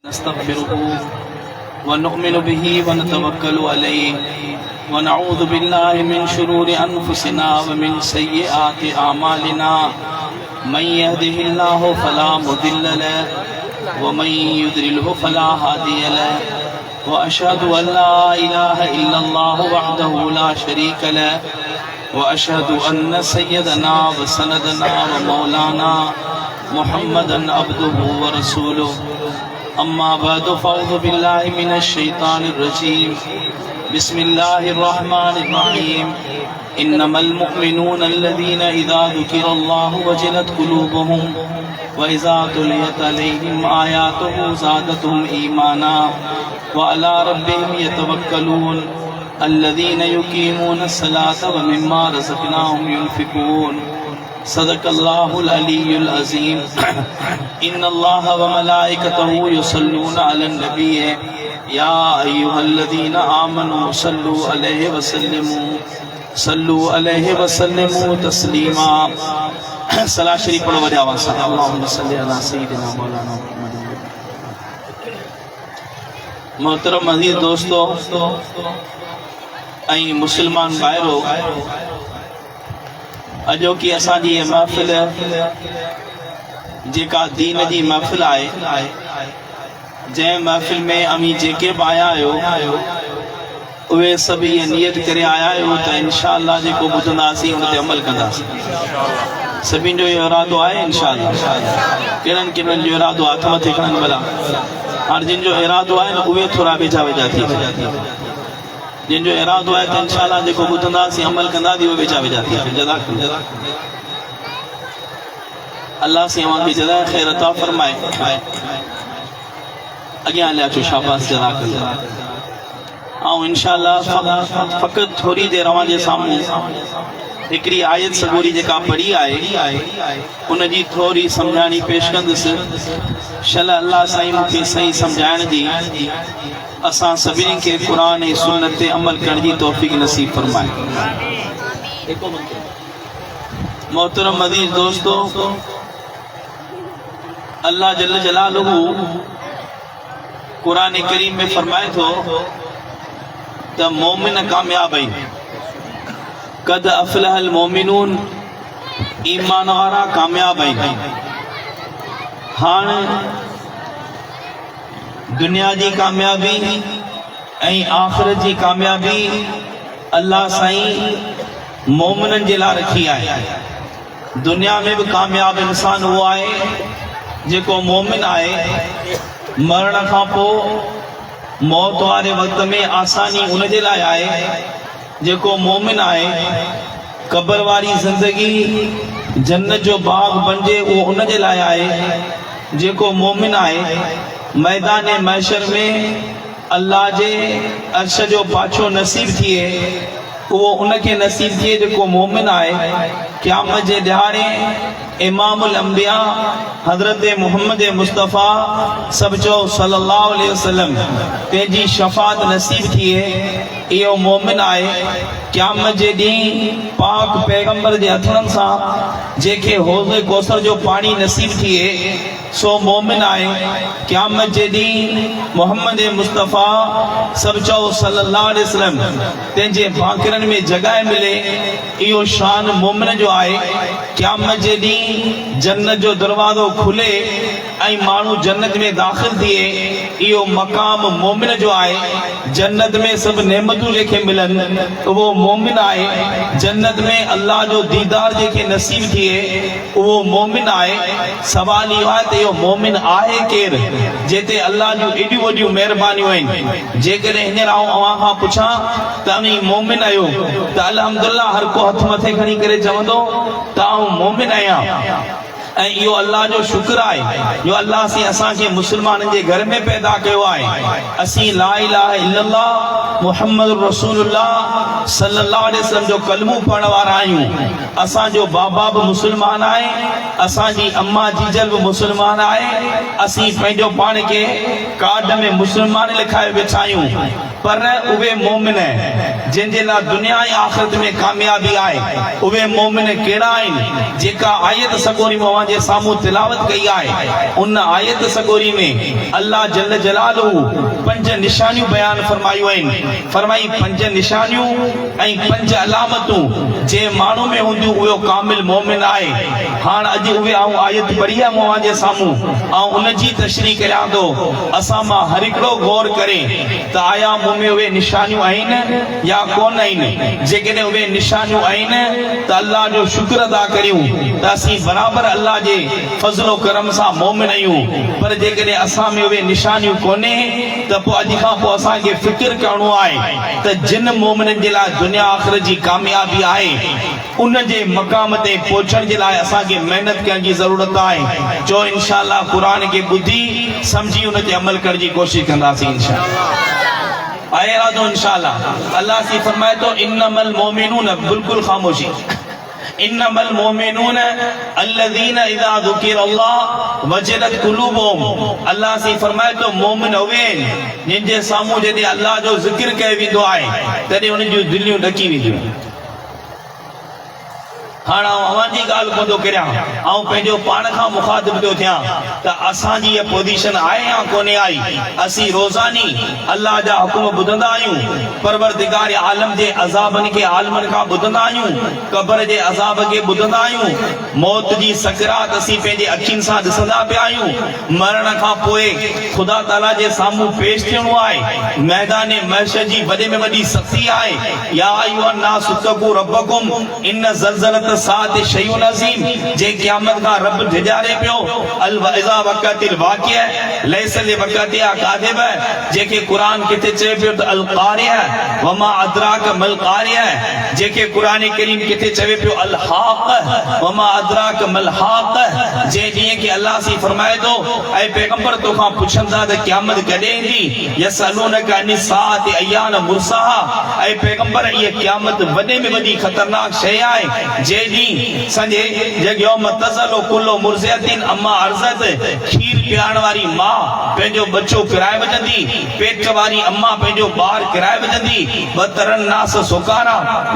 नस्तगफिरुहु व नु'मिनु बिही व नतवक्कलु अलैहि व नऊज़ु बिल्लाहि मिन शुरूरि अनफुसिना व मिन सय्यिआति आमालिना मन यहदिहिल्लाहु फला मुदिल्ल लहु व मन युद्लिल्हु फला हादिय लहु व अशहदु अन ला इलाहा इल्लल्लाहु वहदहु ला शरीक लहु व अशहदु अन्न सय्यदना व सनदना व मौलाना मुहम्मदन अब्दुहु व रसूलुहु अम्मा बाद फ़अऊज़ु बिल्लाहि मिनश शैतानिर रजीम बिस्मिल्लाहिर रहमानिर रहीम इन्नमल मुमिनूना अल्लज़ीना इज़ा ज़ुकिरल्लाहु वजिलत क़ुलूबुहुम व इज़ा तुलियत अलैहिम आयातुहु ज़ादतहुम ईमाना व अला रब्बिहिम यतवक्कलून अल्लज़ीना युक़ीमूनस सलाता व मिम्मा रज़क़नाहुम युनफ़िक़ून सदक़ल्लाहुल अलीयुल अज़ीम इन्नल्लाह व मलाइकतहु युसल्लूना अलन नबिय्य या अय्युहल्लज़ीना आमनू सल्लु अलैहि व सल्लिमू तस्लीमा। सलात शरीफ पढ़ो वॾे आवाज़ सां। अल्लाहुम्मा सल्लि अला सय्यिदिना मौलाना मुहम्मद। मोहतरम अज़ीज़ दोस्तों ऐं मुसलमान भाइरो, अजो की असांजी ये महफ़िल जेका दीन जी महफ़िल आहे, जंहिं महफ़िल में अमी जेके बि आया आहियो उहे सभु इहे नियत करे आया आहियो त इंशाअल्लाह जेको ॿुधंदासीं उन ते अमल कंदासीं। सभिनि जो इहो इरादो आहे इंशाअल्लाह। कहिड़नि कहिड़नि जो इरादो आहे हथ मथे खणनि भला। हाणे जिन जो इरादो आहे न उहे थोरा वेझा वेझा थी वञनि। जिन जो इरादो आहे त इंशाअल्लाह जेको ॿुधंदासीं अमल कंदासीं उहे वेझा वेझा थी वञनि। अल्लाह से अवां खे जज़ा ख़ैर अता फरमाए। अॻियां हलिया अचो, शाबाश, जज़ाकल्लाह। ऐं इंशाअल्लाह फ़क़ति थोरी देरि अवां जे साम्हूं हिकिड़ी आयत सगोरी जेका पढ़ी आहे उन जी थोरी सम्झाणी पेश कंदुसि। शल अल्लाह साईं मूंखे सही सम्झाइण जी, असां सभिनी खे क़ुरान ऐं सुन्नत ते अमल करण जी तौफ़ीक़ नसीब फरमाए। मोहतरम अज़ीज़ दोस्तों, अल्लाह जल्ल जलालुहु क़ुरान करीम में फरमाए थो त मोमिन कामयाब आहिनि। कद अफ़लहल मोमिनून, ईमान वारा कामयाब आहिनि। हाणे दुनिया जी कामयाबी ऐं आख़िरत जी कामयाबी अल्लाह साईं मोमिननि जे लाइ रखी आहे। दुनिया में भी कामयाब इंसान वो आहे जेको मोमिन आहे। मरण खां पोइ मौत वारे वक़्त में आसानी उन जे लाइ आहे जेको मोमिन आहे। क़ब्र वारी ज़िंदगी जन्नत जो बाग बणिजे उहो उन जे लाइ आहे जेको मोमिन आहे। मैदान महशर में अल्लाह जे अर्श जो पाछो नसीब थिए उहो उनखे नसीब थिए जेको मोमिन आहे। क़यामत जे ॾियारे इमामुल अंबिया हज़रत मुहम्मद मुस्तफ़ा सभु चओ सल्लल्लाहु अलैहि वसल्लम पंहिंजी शफ़ाअत नसीब थिए, इहो मोमिन आहे। क़यामत जे ॾींहुं पाक पैगंबर जे हथनि सां जंहिंखे हौज़ कौसर जो पाणी नसीब थिए सो मोमिन आहे। क़यामत जे ॾींहुं मुहम्मद मुस्तफ़ा सभु चओ सल्लल्लाहु अलैहि वसल्लम पंहिंजे बाक़रनि में जॻह मिले, इहो शान मोमिन जो आहे। क़यामत जे ॾींहुं जन्नत जो दरवाज़ो खुले ऐं माण्हू जन्नत में दाख़िल थिए, इहो मक़ाम मोमिन जो आहे। जन्नत में सभु नेमतूं जेके मिलनि उहो मोमिन आहे। जन्नत में अल्लाह जो दीदार जेके नसीब थिए उहो मोमिन आहे। सवाल इहो आहे त इहो मोमिन आहे केरु जिते अल्लाह जूं एॾियूं वॾियूं महिरबानियूं आहिनि। जेकॾहिं हींअर आऊं अव्हां खां पुछां त अमीं मोमिन आहियो त अल्हम्दुलिल्लाह हर को हथ मथे खणी करे चवंदो त आऊं मोमिन आहियां। ऐं इहो अल्लाह जो शुक्र आहे जो अल्लाह से असांखे मुसलमाननि जे घर में पैदा कयो आहे। असीं ला इलाहा इल्लल्लाह मुहम्मद रसूलुल्लाह सल्लल्लाहु अलैहि वसल्लम जो कलमो पढ़ण वारा आहियूं। असांजो बाबा भी मुसलमान आहे, असांजी अम्मा जीजल भी मुसलमान आहे। असीं पंहिंजो पाण खे कार्ड में मुसलमान लिखाए वेठा आहियूं, पर उहे मोमिन जंहिंजे लाइ दुनिया ऐं आख़िरत में कामयाबी आहे उहे मोमिन कहिड़ा आहिनि जेका आयत सगोरी में जे साम्हूं तिलावत कई आहे उन आयत सगोरी में अल्लाह जल जलालहू 5 निशानियूं बयान फरमायूं आहिनि फरमाई 5 निशानियूं ऐं 5 अलामतूं जे माण्हू में हूंदियूं उहो कामिल मोमिन आहे हाणे अॼु उहे आऊं आयत पढ़ी आहे मूं जे साम्हूं ऐं उनजी तशरीह करियां थो असां मां हर हिकिड़ो गौर करे त आया मूं में उहे निशानियूं आहिनि या कोन आहिनि जेकॾहिं उहे निशानियूं आहिनि त अल्लाह जो शुक्र अदा करियूं त असीं बराबरि अल्लाह जे फज़लो करम सां मोमिन आहियूं पर जेकॾहिं असां में उहे निशानियूं कोन्हे त पोइ अॼु खां पोइ असांखे फिक्र करणो आहे त जिन मोमिननि जे लाइ दुनिया आख़िरत जी कामयाबी आहे उन जे मक़ाम ते पहुचण जे लाइ असांखे महिनत करण जी ज़रूरत आहे जो इंशा अल्लाह क़ुर खे ॿुधी सम्झी उन ते अमल करण जी कोशिशि कंदासीं इंशा अल्लाह आहे इरादो इंशा अल्लाह अल्लाह सी फरमाए तो इन्नमल मोमिनून बिल्कुल खामोशी इन्नमल मोमिनून अल्लज़ीना इज़ा ज़ुकिरल्लाह वजलत क़ुलूबुहुम अल्लाह सी फरमाए तो मोमिन उहे जिनजे साम्हूं जॾहिं अल्लाह जो ज़िक्र कयो वेंदो आहे तॾहिं उन्हनि जूं दिलियूं ॾकी वेंदियूं हाणे अवां जी ॻाल्हि कोन थो करियां पंहिंजो पाण खां मुखातिब थो थियां त असांजी इहा पोज़ीशन आहे या कोन्हे आई असीं रोज़ानी अल्लाह जा हुकुम ॿुधंदा आहियूं परवरदिगार आलम जे अज़ाबनि खे आलमनि खां ॿुधंदा आहियूं क़बर जे अज़ाब खे ॿुधंदा आहियूं मौत जी सकरात असीं पंहिंजे अखियुनि सां ॾिसंदा पिया आहियूं मरण खां पोइ ख़ुदा ताला जे साम्हूं पेश थियणो आहे मैदान महशर जी वॾे में वॾी सख़्ती आहे या अय्युहन नास तक़ू रब्बकुम इन ज़लज़लत साथ शयून अज़ीम जे क़यामत का रब ढिजारे पियो अल इज़ा वक़तिल वाक़िया लैस लिवक़तिहा कादिब जेके कुरान किथे चए पियो त अल क़ारिया वमा अदराक मल क़ारिया जेके कुरान करीम किथे चए पियो अल हाक़ वमा अदराक मल हाक़ जे ॾींहं के अल्लाह सी फरमाए थो ऐं पैगंबर तोखां पुछंदा त क़यामत कॾहिं ईंदी यसअलूनका अन साअति अय्यान मुरसाहा ऐं पैगंबर इहा क़यामत वॾे में वॾी ख़तरनाक शइ आहे जे संजे यौम तज़लु कुल्लु मुर्ज़िअतिन अम्मा अर्ज़त खीर पियारण वारी मां पंहिंजो बच्चो किराए वजंदी पेट वारी अम्मा पंहिंजो ॿार किराए वजंदी बतरन नास सुकारा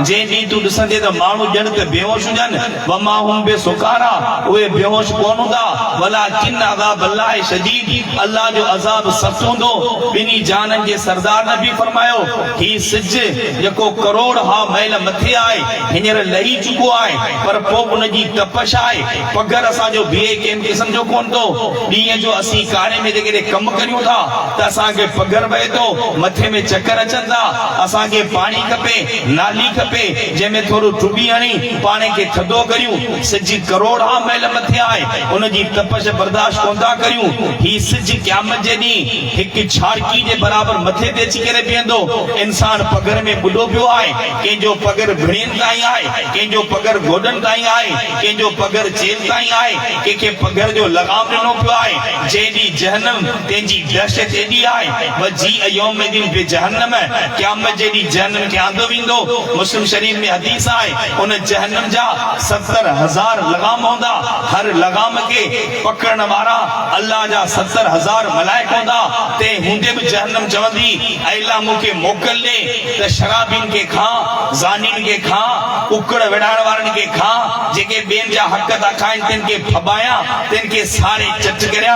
जे ॾींहुं तूं ॾिसंदे त माण्हू ॼण त बेहोश हुजनि वमा हुम बेसुकारा उहे बेहोश कोन हूंदा वलाकिन अज़ाब अल्लाह शदीद अल्लाह जो अज़ाब सख़्त हूंदो ॿिन्ही जाननि जे सरदार ने बि फरमायो ही सिज जेको करोड़ हा मैल मथे आहे हींअर लही चुको आहे पर पोइ उनजी तपश आहे पगर असांजो बीहे कंहिं क़िस्म जो कोन थो ॾींहं जो असीं कारे में जेकॾहिं कमु करियूं था त असांखे पगर वहे थो मथे में चकर अचनि था असांखे पाणी खपे नाली खपे जंहिंमें थोरो टुॿी हणी पाण खे थधो करियूं सिज करोड़ हा मैल मथे आहे उनजी तपश बर्दाश्त कोन था करियूं ही सिज क़यामत जे ॾींहुं हिकु छाड़की जे बराबरि मथे ते अची करे बीहंदो इंसान पगर में ॿुॾो पियो आहे कंहिंजो पगर भिड़ियुनि ताईं आहे कंहिंजो पगर गोॾनि ताईं आहे कंहिंजो पगर चेल ताईं आहे कंहिंखे पगर जो लगाम ॾिनो पियो आहे जेॾी जहन्नम तंहिंजी दहशत एॾी आहे वजी यौमदिन बि जहन्नम क़यामत जेॾी जहन्नम खे आंदो वेंदो मुस्लिम शरीफ में हदीस आहे उन जहन्नम जा 70,000 लगाम हूंदा हर लगाम खे पकड़ण वारा अल्लाह जा 70,000 मलाइक हूंदा ते हूंदे बि जहन्नम चवंदी अल्लाह मूंखे मोकल ॾे त शराबिन खे खां ज़ानिन खे खां कुकड़ विढ़ाइण वारनि खे खां जेके ॿियनि जा हक़ था खाइनि तिन खे फबाया तिन खे सारे चट करिया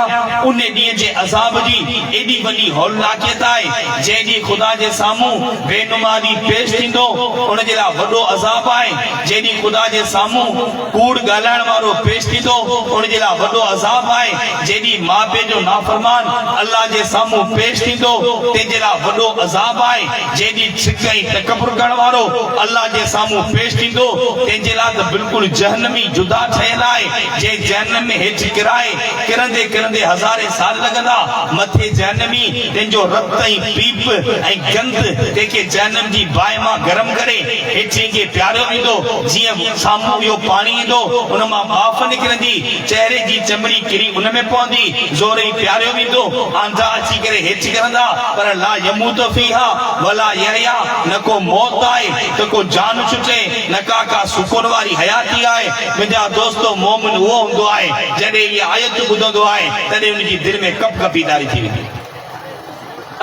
उन ॾींहं जे अज़ाब जी एॾी वॾी हौलनाकियत आहे जंहिं ॾींहुं ख़ुदा जे साम्हूं बेनुमा ॾींहुं पेश थींदो उन जे लाइ वॾो अज़ाब आहे जंहिं ॾींहुं ख़ुदा जे साम्हूं कूड़ ॻाल्हाइण वारो पेश थींदो उन जे लाइ वॾो अज़ाब आहे जंहिं ॾींहुं माउ पीउ जो नाफ़रमान अल्लाह जे साम्हूं पेश थींदो तंहिंजे लाइ वॾो अज़ाब आहे जंहिं ॾींहुं छिक ऐं तकबुर करण वारो अल्लाह जे साम्हूं पेश थींदो तंहिंजे लाइ त बिल्कुलु जहन्नमी जुदा ठहियल आहे जे जहन्नम में हेठि किराए किरंदे किरंदे हज़ारे साल लॻंदा मथे जहन्नमी तंहिंजो रत ऐं पीप ऐं गंद तंहिंखे जहन्नम जी बाहि मां गरम करे हेठि खे प्यारियो वेंदो जीअं साम्हूं इहो पाणी ईंदो उन मां बाफ़ निकिरंदी चहिरे जी चमड़ी किरी उन में पवंदी ज़ोर ई प्यारियो वेंदो आंधा अची करे हेठि किरंदा पर ला यमूत फीहा वला यहया न को मौत आहे त को जान छुटे न का सुकून वारी हयाती आहे मुंहिंजा दोस्तो मोमिन उहो हूंदो आहे जॾहिं इहा आयत ॿुधंदो आहे तॾहिं उनजी दिलि में कप कपीदारी थी वेंदी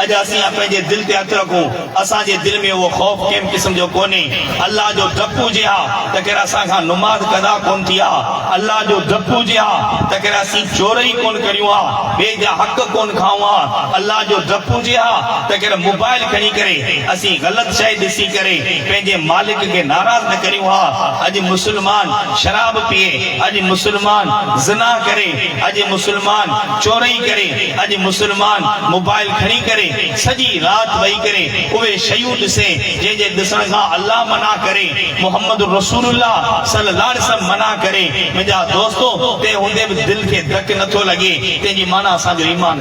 अज असीं पंहिंजे दिल ते हथ रखूं असांजे दिल में वो खौफ कंहिं क़िस्म जो कोन्हे अल्लाह जो डपु हुजे हा त केर असां खां नुमाज़ कदा कोन थी आहे अल्लाह जो डपु हुजे हा त केर असीं चोरी कोन करियूं हा ॿिए जा हक़ कोन खाऊं हा अल्लाह जो डपु हुजे हा त केर मोबाइल खणी करे असीं ग़लति शइ ॾिसी करे पंहिंजे मालिक खे नाराज़ न करियूं हा अॼु मुस्लमान शराब पीए अॼु मुस्लमान ज़िना करे अॼु मुस्लमान चोरी करे अॼु मुस्लमान मोबाइल खणी करे सॼी राति वेही करे उहे शयूं ॾिसे जंहिंजे ॾिसण खां अल्लाह मना करे मोहम्मद रसूलुल्लाह सल्लल्लाहु अलैहि वसल्लम मना करे मुंहिंजा दोस्तो ते हूंदे बि दिलि खे धक नथो लॻे तंहिंजी माना असांजो ईमान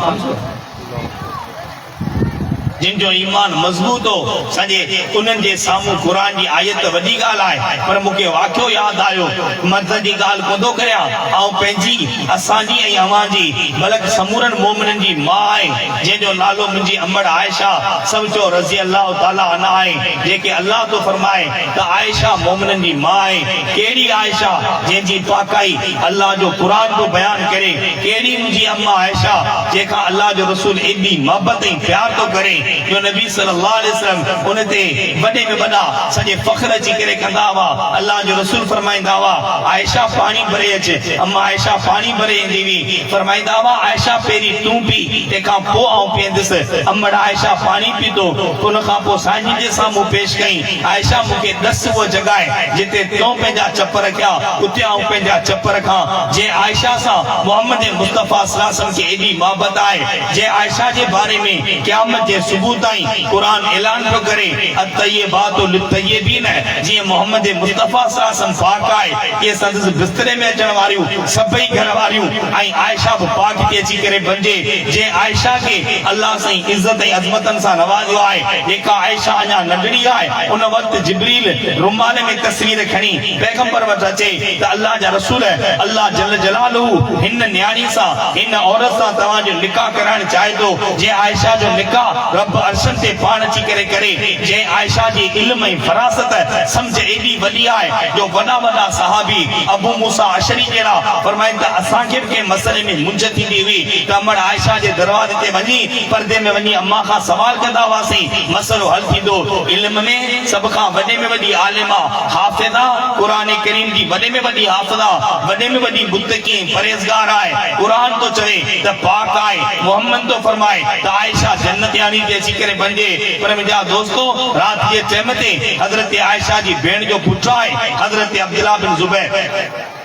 जिन जो ईमान मज़बूत हो सॼे उन्हनि जे साम्हूं क़ुर जी आयत वॾी ॻाल्हि आहे पर मूंखे वाक़ियो यादि आयो मर्द जी ॻाल्हि कोन थो करियां ऐं पंहिंजी असांजी ऐं अव्हांजी बल्कि समूरनि मोमिननि जी माउ आहे जंहिंजो नालो मुंहिंजी अमड़ आयशा सभु चओ रज़ी अल्लाह ताला अन्हा आहे जेके अल्लाह थो फरमाए त आयशा मोमिननि जी माउ आहे कहिड़ी आयशा जंहिंजी पाकाई अल्लाह जो क़ुर जो बयानु करे कहिड़ी मुंहिंजी अम्मा आयशा जंहिंखां अल्लाह जो रसूल एॾी मोहबत ऐं प्यार थो करे जो नबी सल्लल्लाहु अलैहि वसल्लम उन ते वॾे में वॾा सॼे फ़ख्र अची करे कंदा हुआ अल्लाह जो रसूल फरमाईंदा हुआ आयशा पाणी भरे अचे अम्मा आयशा पाणी भरे ईंदी हुई फरमाईंदा हुआ आयशा पहिरीं तूं पी तंहिंखां पोइ आउं पीअंदुसि अमड़ आयशा पाणी पीतो उन खां पोइ साईं जे साम्हूं पेश कई आयशा मूंखे ॾस उहा जॻह जिते तूं पंहिंजा चप रखिया उते आउं पंहिंजा चप रखां जंहिं आयशा सां मोहम्मद मुस्तफ़ा सल्लल्लाहु अलैहि वसल्लम खे एॾी मोहबत आहे जंहिं आयशा जे बारे में क़यामत जे सुबुह ताईं क़ुरान ऐलान पियो करे अत्तय्यबातु लित्तय्यबीन जीअं मोहम्मद मुस्तफ़ा सल्लल्लाहु अलैहि वसल्लम पाक आहे इहे संदसि बिस्तरे में अचण वारियूं सभई घर वारियूं ऐं आयशा बि पाक थी अची करे बणिजे जंहिं आयशा खे अल्लाह साईं इज़त ऐं अज़मतनि सां नवाज़ियो आहे जेका आयशा अञा नंढड़ी आहे उन वक़्तु जिब्रील रुमाल में तस्वीर खणी पैगंबर वटि अचे त अल्लाह जा रसूल अल्लाह जल जलालहू हिन न्याणी सां हिन औरत सां तव्हांजो निकाह कराइण चाहे थो जंहिं आयशा जो निकाह रब अर्शन ते पाण अची करे जंहिं आयशा जी इल्म ऐं फरासत समझ एॾी वॾी आहे जो वॾा वॾा सहाबी अबू मूसा अशरी जहिड़ा फरमाइनि त असांखे बि कंहिं मसइले में मुंझ थींदी हुई त अमड़ आयशा जे दरवाज़े ते वञी पर्दे में वञी अम्मा खां सवाल कंदा हुआसीं मसइलो हल थींदो इल्म में सभ खां वॾे में वॾी आलिमा हाफ़िज़ा क़ुर करीम जी वॾे में वॾी हाफ़िज़ा वॾे में वॾी मुत्तकी परहेज़गार आहे क़ुर थो चवे त पाक आहे मोहम्मद थो फरमाए त आयशा जन्नत यानी ते अची करे बणिजे पर मुंहिंजा दोस्तो राति जे टाइम ते हज़रत आयशा जी भेण जो पुटु आहे हज़रत अब्दुल्लाह बिन ज़ुबैर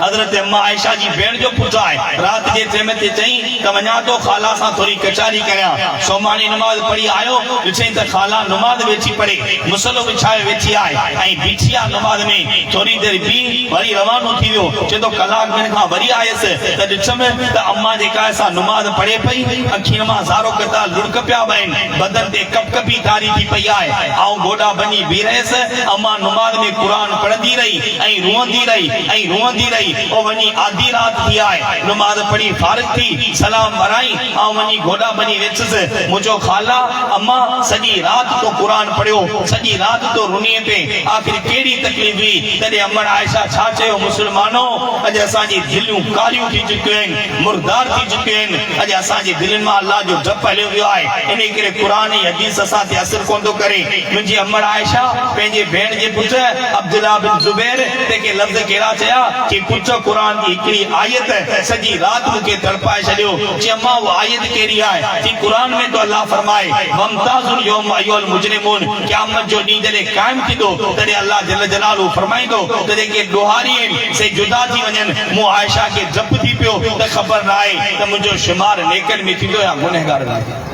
हज़रत अम्मा आयशा जी भेण जो पुटु आहे राति जे टाइम ते चई त वञा थो ख़ाला सां थोरी कचारी करियां सोमानी नमाज़ पढ़ी आयो ॾिठई त ख़ाला नमाज़ वेठी पढ़े मुसलो विछाए वेठी आहे ऐं बीठी आहे नमाज़ में थोरी देरि बीह वरी रवानो थी वियो चए थो कलाक ॿिनि खां वरी आयसि त ॾिठमि त अम्मा जेका असां नमाज़ पढ़े पई अखियुनि मां ज़ारो कता लुड़क पिया वहनि बदन ते कपकपी तारी थी पई आहे ऐं गोॾा बनी बीह रहियसि अम्मा नमाज़ में क़ुर पढ़ंदी रही ऐं रोअंदी रही ओ वनी आधी रात थी आए नमाज पढ़ी फारिग थी सलाम वराई आ वनी घोड़ा बनी वेचस मुझो खाला अम्मा सजी रात तो कुरान पढ़ियो सजी रात तो रुनी पे आखिर केड़ी तकलीफ हुई तदे अमर आयशा छा चयो मुसलमानो अज असा जी दिलूं कालियूं थी चुकियूं मुर्दार थी चुकियूं अज असा जी दिलन में अल्लाह जो डप हलियो वियो आहे इने करे कुरान ऐं हदीस असा ते असर कोन थो करे मुंजी अमर आयशा पंहिंजे भेण जे पुट अब्दुल्लाह बिन जुबैर ते के लफ्ज केड़ा चया कि पुट कुरान की हिकड़ी आयत सजी रात मुके तड़पाए छडियो जे अम्मा वो आयत केड़ी आहे कि कुरान में तो अल्लाह फरमाए वमताजुल यौम अय्युल मुजरिमून क़यामत जो ॾींहुं जॾहिं कायम थींदो तॾहिं अल्लाह जल जलालहू फरमाईंदो तॾहिं के ॾोहारी से जुदा थी वञनि मूं आयशा खे डप थी पियो त ख़बर न आहे त मुंहिंजो शुमार नेकन में थींदो या गुनहगार में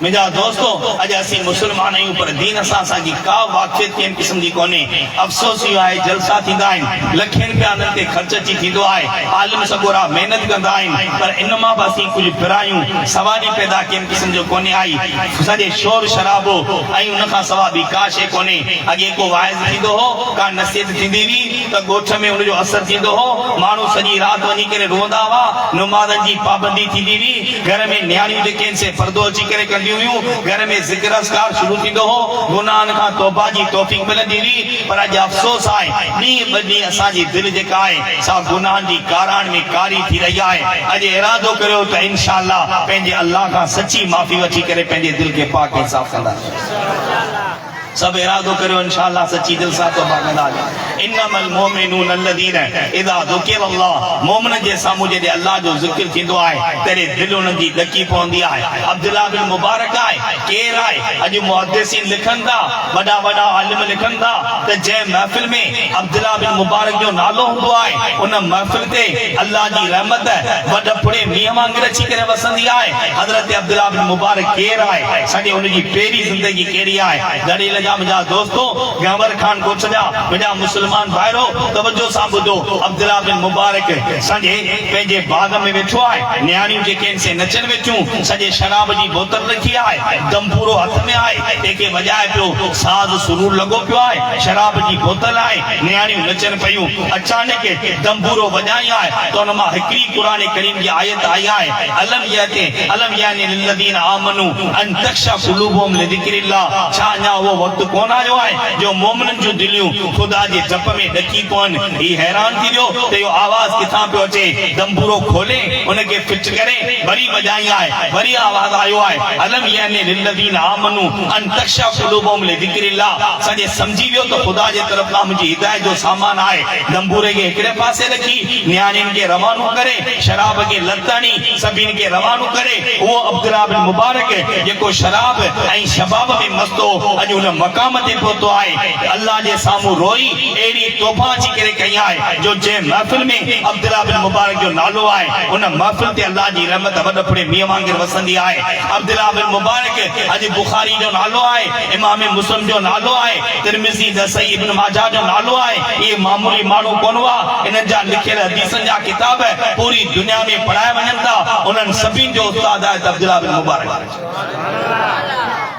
मुझा दोस्तों अज असी मुसलमान आहियूं पर दीन असांजी का वाक़ियत कंहिं क़िस्म जी कोन्हे अफ़सोस इहो आहे जलसा थींदा आहिनि लखनि रुपया उन्हनि ते ख़र्च अची थींदो आहे आलिम सगोरा महिनत कंदा आहिनि पर इन मां बि असीं कुझु फिरायूं सवारी पैदा कंहिं क़िस्म जो कोन्हे आई सॼे शोर शराबो ऐं उन खां सवाइ ॿी का शइ कोन्हे अॻे को वाइज़ थींदो हो का नसीहत थींदी हुई त ॻोठ में उनजो असरु थींदो हो माण्हू सॼी राति वञी करे रोअंदा हुआ नमाज़नि जी पाबंदी थींदी हुई घर में नियाणियूं जेके आहिनि से पर्दो अची करे कंदियूं लॻियूं हुयूं घर में ज़िक्र अस्कार शुरू थींदो हो गुनाहनि खां तौबा जी तौफ़ीक़ मिलंदी हुई पर अॼु अफ़सोस आहे ॾींहुं ॿ ॾींहुं असांजी दिलि जेका आहे सा गुनाहनि जी काराण में कारी थी रही आहे अॼु इरादो करियो त इंशाअल्लाह पंहिंजे अल्लाह खां सची माफ़ी वठी करे पंहिंजे दिलि खे पाक ऐं साफ़ कंदासीं सब इरादो करो इंशाअल्लाह सच्ची दिल सां तौबा कंदासीं इन्नमल मोमिनून अल्लज़ीना इज़ा ज़ुकिरल्लाह मोमिन जे साम्हूं जॾहिं अल्लाह जो ज़िक्र थींदो आहे तॾहिं दिलि उन्हनि जी ॾकी पवंदी आहे अब्दुल्लाह बिन मुबारक आहे केरु आहे अॼु मुहद्दिसीन लिखनि था वॾा वॾा आलिम लिखनि था त जंहिं महफ़िल में अब्दुल्लाह बिन मुबारक जो नालो हूंदो आहे उन महफ़िल ते अल्लाह जी रहमत वॾपड़े मींहं वांगुरु अची करे वसंदी आहे हज़रत अब्दुल्लाह बिन मुबारक केरु आहे सॼे उनजी पहिरीं ज़िंदगी कहिड़ी आहे दड़ील मुझा दोस्तों गंवर खान कोचजा मुझा मुसलमान भाइरो तवज्जो सां ॿुधो अब्दुल्लाह बिन मुबारक सॼे पंहिंजे बाग में वेठो आहे न्याणियूं जेके से नचनि वेठियूं सॼे शराब जी बोतल रखी आहे दमपूरो हथ में आहे तंहिंखे वॼाए पियो साज़ सुरूर लॻो पियो आहे शराब जी बोतल आहे न्याणियूं नचनि पियूं अचानक दमपूरो वॼाई आहे त उन मां हिकिड़ी क़ुरान करीम जी आयत आई आहे अलम यानी लिल्लज़ीना आमनू अन तख्शा क़ुलूबुहुम लिज़िक्रिल्लाह छा अञा वो वक्त कोन आयो आहे जो मोमिननि जूं दिलियूं ख़ुदा जे जप में ॾकी पवनि ही हैरान थी वियो त इहो आवाज़ किथां पियो अचे दमपूरो खोले उनखे फिट करे वरी वॼाई आहे वरी आवाज़ आयो आहे अलम यानी लिल्लज़ीना आमनू अन तख्शा क़ुलूबुहुम लिज़िक्रिल्लाह सॼे समझी वियो त ख़ुदा जे तरफ़ खां मुंहिंजी हिदायत जो सामान आहे दमपूरे खे हिकिड़े पासे रखी न्याणियुनि खे रवानो करे शराब खे लताणी सभिनि खे रवानो करे उहो अब्दुल्लाह बिन मुबारक जेको शराब ऐं शबाब में मस्त हो अॼु उन मकाम ते पहुतो आहे अल्लाह जे साम्हूं रोई अहिड़ी तौबा अची करे कई आहे जो जंहिं महफ़िल में अब्दुल्लाह बिन मुबारक जो नालो आहे उन महफ़िल ते अल्लाह जी रहमत वॾपड़े मींहं वांगुरु वसंदी आहे अब्दुल्लाह बिन मुबारक अॼु बुखारी जो नालो आहे इमाम मुस्लिम जो नालो आहे तिरमिज़ी नसई इब्न माजा जो नालो आहे इहे मामूली माण्हू कोन हुआ इन्हनि जा लिखियल हदीसनि जा किताब पूरी दुनिया में पढ़ाया वञनि था उन्हनि सभिनि जो उस्ताद आहे अब्दुल्लाह बिन मुबारक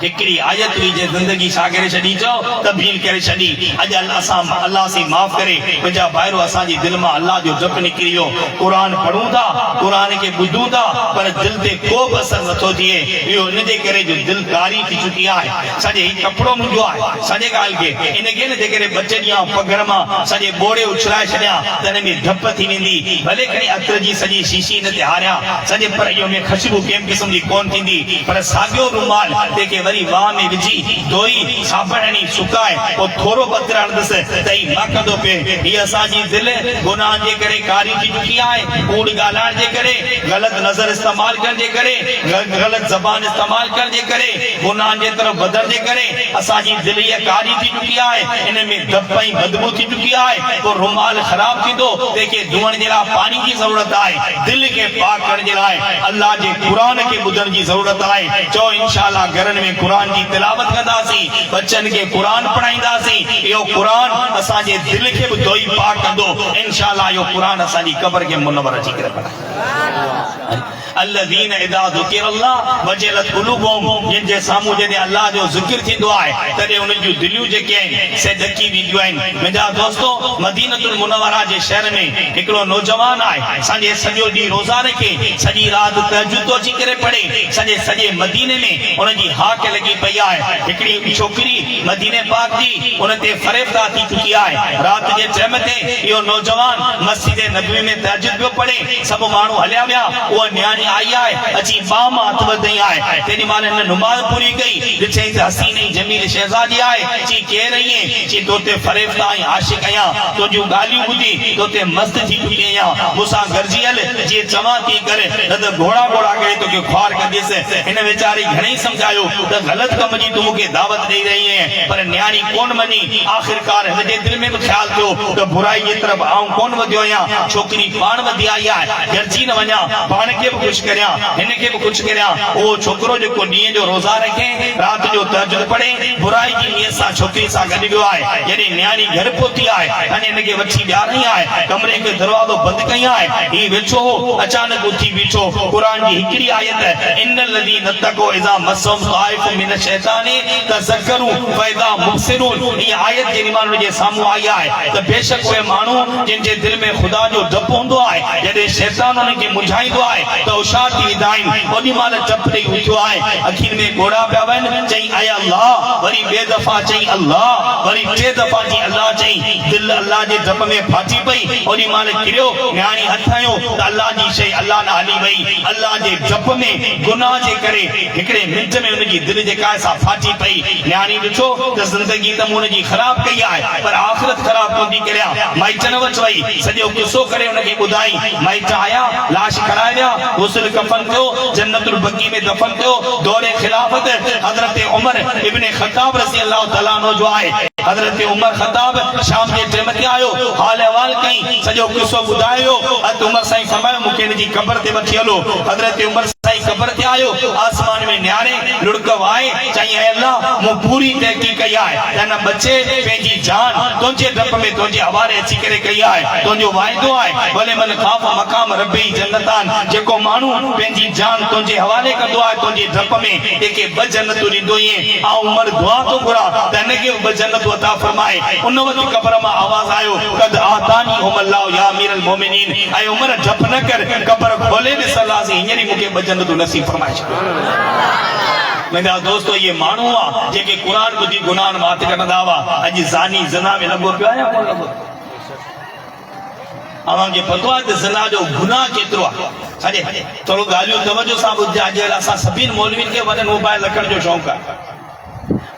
हिकिड़ी आयत हुई जे ज़िंदगी छा करे छॾी चओ तब्दील करे छॾी अॼु अल्लाह से माफ़ करे मुंहिंजा भाइरो असांजी दिलि मां अल्लाह जो जप निकिरी वियो क़ुरान पढ़ूं था क़ुरान खे ॿुधूं था पर दिलि ते को बि असर नथो थिए इहो इनजे करे जो दिलि कारी थी चुकी आहे सॼे कपिड़ो मुंहिंजो आहे सॼे ॻाल्हि खे इनखे न जेकॾहिं ॿ टे ॾींहं पघर मां सॼे बोड़े उछलाए छॾियां त हिन में धप थी वेंदी भले खणी अत्र जी सॼी शीशी हिन ते हारियां सॼे पर इहो में ख़ुशबू कंहिं क़िस्म जी कोन थींदी पर साॻियो रुमाल तंहिंखे वरी वाह में विझी धोई साबुण हणी सुकाए पोइ थोरो पत्र हणंदुसि त ही न कंदो पिए हीअ असांजी दिलि गुनाहनि जे करे कारी थी चुकी आहे कूड़ ॻाल्हाइण जे करे ग़लति नज़र इस्तेमाल करण जे करे ग़लति ज़बान इस्तेमाल करण जे करे गुनाहनि जे तरफ़ वधण जे करे असांजी दिलि इहा कारी थी चुकी आहे इन में धप ऐं बदबू थी चुकी आहे पोइ रुमाल ख़राब थींदो तंहिंखे धोअण जे लाइ पाणी जी ज़रूरत आहे दिलि खे पाक करण जे लाइ अल्लाह जे क़ुरान खे ॿुधण जी ज़रूरत आहे चओ इंशाअल्लाह घरनि में क़ुरान की तिलावत कंदासीं बच्चन के कुरान पढ़ाईंदासीं इहो कुरान असांजे दिलि खे बि धोई पाक कंदो इंशाअल्लाह इहो कुरान असांजी क़बर खे मुनवर अची करे पढ़ाए الذين اذا ذكر الله وجلت قلوبهم जिन जे साम्हूं जॾहिं अल्लाह जो ज़िक्र थींदो आहे तॾहिं उन्हनि जूं दिलियूं जेके आहिनि से ॾकी वेंदियूं आहिनि मुंहिंजा दोस्तो मदीनतुल मुनव्वरा जे शहर में हिकिड़ो नौजवान आहे सॼो ॾींहुं रोज़ा रखे सॼी राति तहज्जुद अची करे पढ़े सॼे मदीने में उनजी हाक लॻी पई आहे हिकिड़ी छोकिरी मदीने पाक जी उन ते फ़रेफ़्ता थी चुकी आहे राति जे टाइम ते इहो नौजवान मस्जिद नबवी में तहज्जुद पियो पढ़े सभु माण्हू हलिया विया उहा न्याणी आई आहे अची बाह मां हथ वधई आहे तेॾी महिल हिन नमाज़ पूरी कई ॾिठई त हसीन ऐं जमील शहज़ादी आहे चई केरु आहीं चई तोते फ़रेफ़्ता ऐं आशिक़ आहियां तुंहिंजूं ॻाल्हियूं ॿुधी तोते मस्त थी चुकी आहियां मूंसां गॾिजी हल जीअं चवां थी करे न त घोड़ा करे तोखे ख्वार कंदसि हिन वीचारी घणेई सम्झायो त ग़लति कम जी तूं मूंखे दावत ॾेई रही आहीं पर न्याणी कोन मञी आख़िरकार हिन जे दिलि में बि ख़्यालु थियो त बुराई जे तरफ़ आऊं कोन वधियो आहियां छोकिरी पाण वधी आई आहे गॾिजी न वञा पाण खे बि ख़ुशि करियां हिन खे बि ख़ुशि करियां उहो छोकिरो जेको ॾींहं जो रोज़ा रखे राति जो तहज्जुद पढ़े बुराई जी नीयत सां छोकिरी सां गॾु वियो आहे जॾहिं न्याणी घर पहुती आहे हाणे हिनखे वठी ॿियारई आहे कमरे खे दरवाज़ो बंदि कई आहे हीउ वेठो हो अचानक उथी बीठो क़ुरान जी हिकिड़ी आयत इन्नल लज़ीना तक़ौ इज़ा मस्सहुम ताइफ़ुम मिन शैतानी तज़क्करू फ़इज़ा मुबसिरून हीअ आयत जेॾी महिल हुनजे साम्हूं आई आहे त बेशक उहे माण्हू जिन जे दिलि में ख़ुदा जो डपु हूंदो आहे जॾहिं शैतान हुनखे मुंझाईंदो आहे त उहो नौशाद की विदाइन ओडी माल चप ॾेई उथियो आहे अखियुनि में घोड़ा पिया वञनि चई आय अल्लाह वरी ॿिए दफ़ा चई अल्लाह वरी टे दफ़ा जी अल्लाह चई दिल अल्लाह जे डप में फाटी पई ओडी माल किरियो न्याणी हथ आयो त अल्लाह जी शइ अल्लाह न हली वई अल्लाह जे डप में गुनाह जे करे हिकिड़े मिंट में उनजी दिल जेका आहे सा फाटी पई न्याणी ॾिठो त ज़िंदगी त मूं उनजी ख़राब कई आहे पर आख़िरत ख़राब कोन थी करियां माइटनि वटि वई सॼो किसो करे उनखे ॿुधाई माइट आया लाश खणाए विया गुस्ल कफन थियो जन्नतुल बकी में दफन थियो दौरे खिलाफत हज़रत उमर इब्न ख़त्ताब रज़ी अल्लाह तआला अन्हु जो आहे हज़रत उमर ख़त्ताब शाम जे टाइम ते आयो हाल अहवाल कई सॼो किसो ॿुधायो हज़रत उमर साईं फरमायो मूंखे हिनजी क़बर ते वठी हलो हज़रत उमर साईं क़बर ते आयो आसमान में निहारे लुढ़क वाए चई ऐ अल्लाह मूं पूरी तहक़ीक़ कई आहे त हिन बचे पंहिंजी जान तुंहिंजे डप में तुंहिंजे हवाले अची करे कई आहे तुंहिंजो वाइदो आहे भले मन ख़ाफ़ मक़ाम रब्बी जन्नतान जेको माण्हू पंहिंजी जान तुंहिंजे हवाले कंदो आहे तुंहिंजे डप में जेके ॿ जन्नतूं ॾींदो ऐं उमर दुआ थो घुरां त हिनखे ॿ जन्नतूं अता फरमाए उन वक़्तु क़बर मां आवाज़ आयो कद आतानी हुम अल्लाह या अमीरुल मोमिनीन ऐं उमर डप न कर क़बर खोले ॾिस अल्लाह से हींअर ई मूंखे ॿ जन्नतूं नसीब फरमाए छॾ मुंहिंजा दोस्तो ये माण्हू आहे जेके क़ुर ॿुधी गुनाहनि मां हथ कढंदा हुआ अॼु ज़ानी ज़िना में लॻो पियो आहे या कोन लॻो अव्हांखे पतो आहे त ज़िना जो गुनाह केतिरो आहे छाजे थोरो ॻाल्हियूं तवजो सां ॿुधिजे अॼु असां सभिनि मौलवियुनि खे वॾनि मोबाइल रखण जो शौक़ु आहे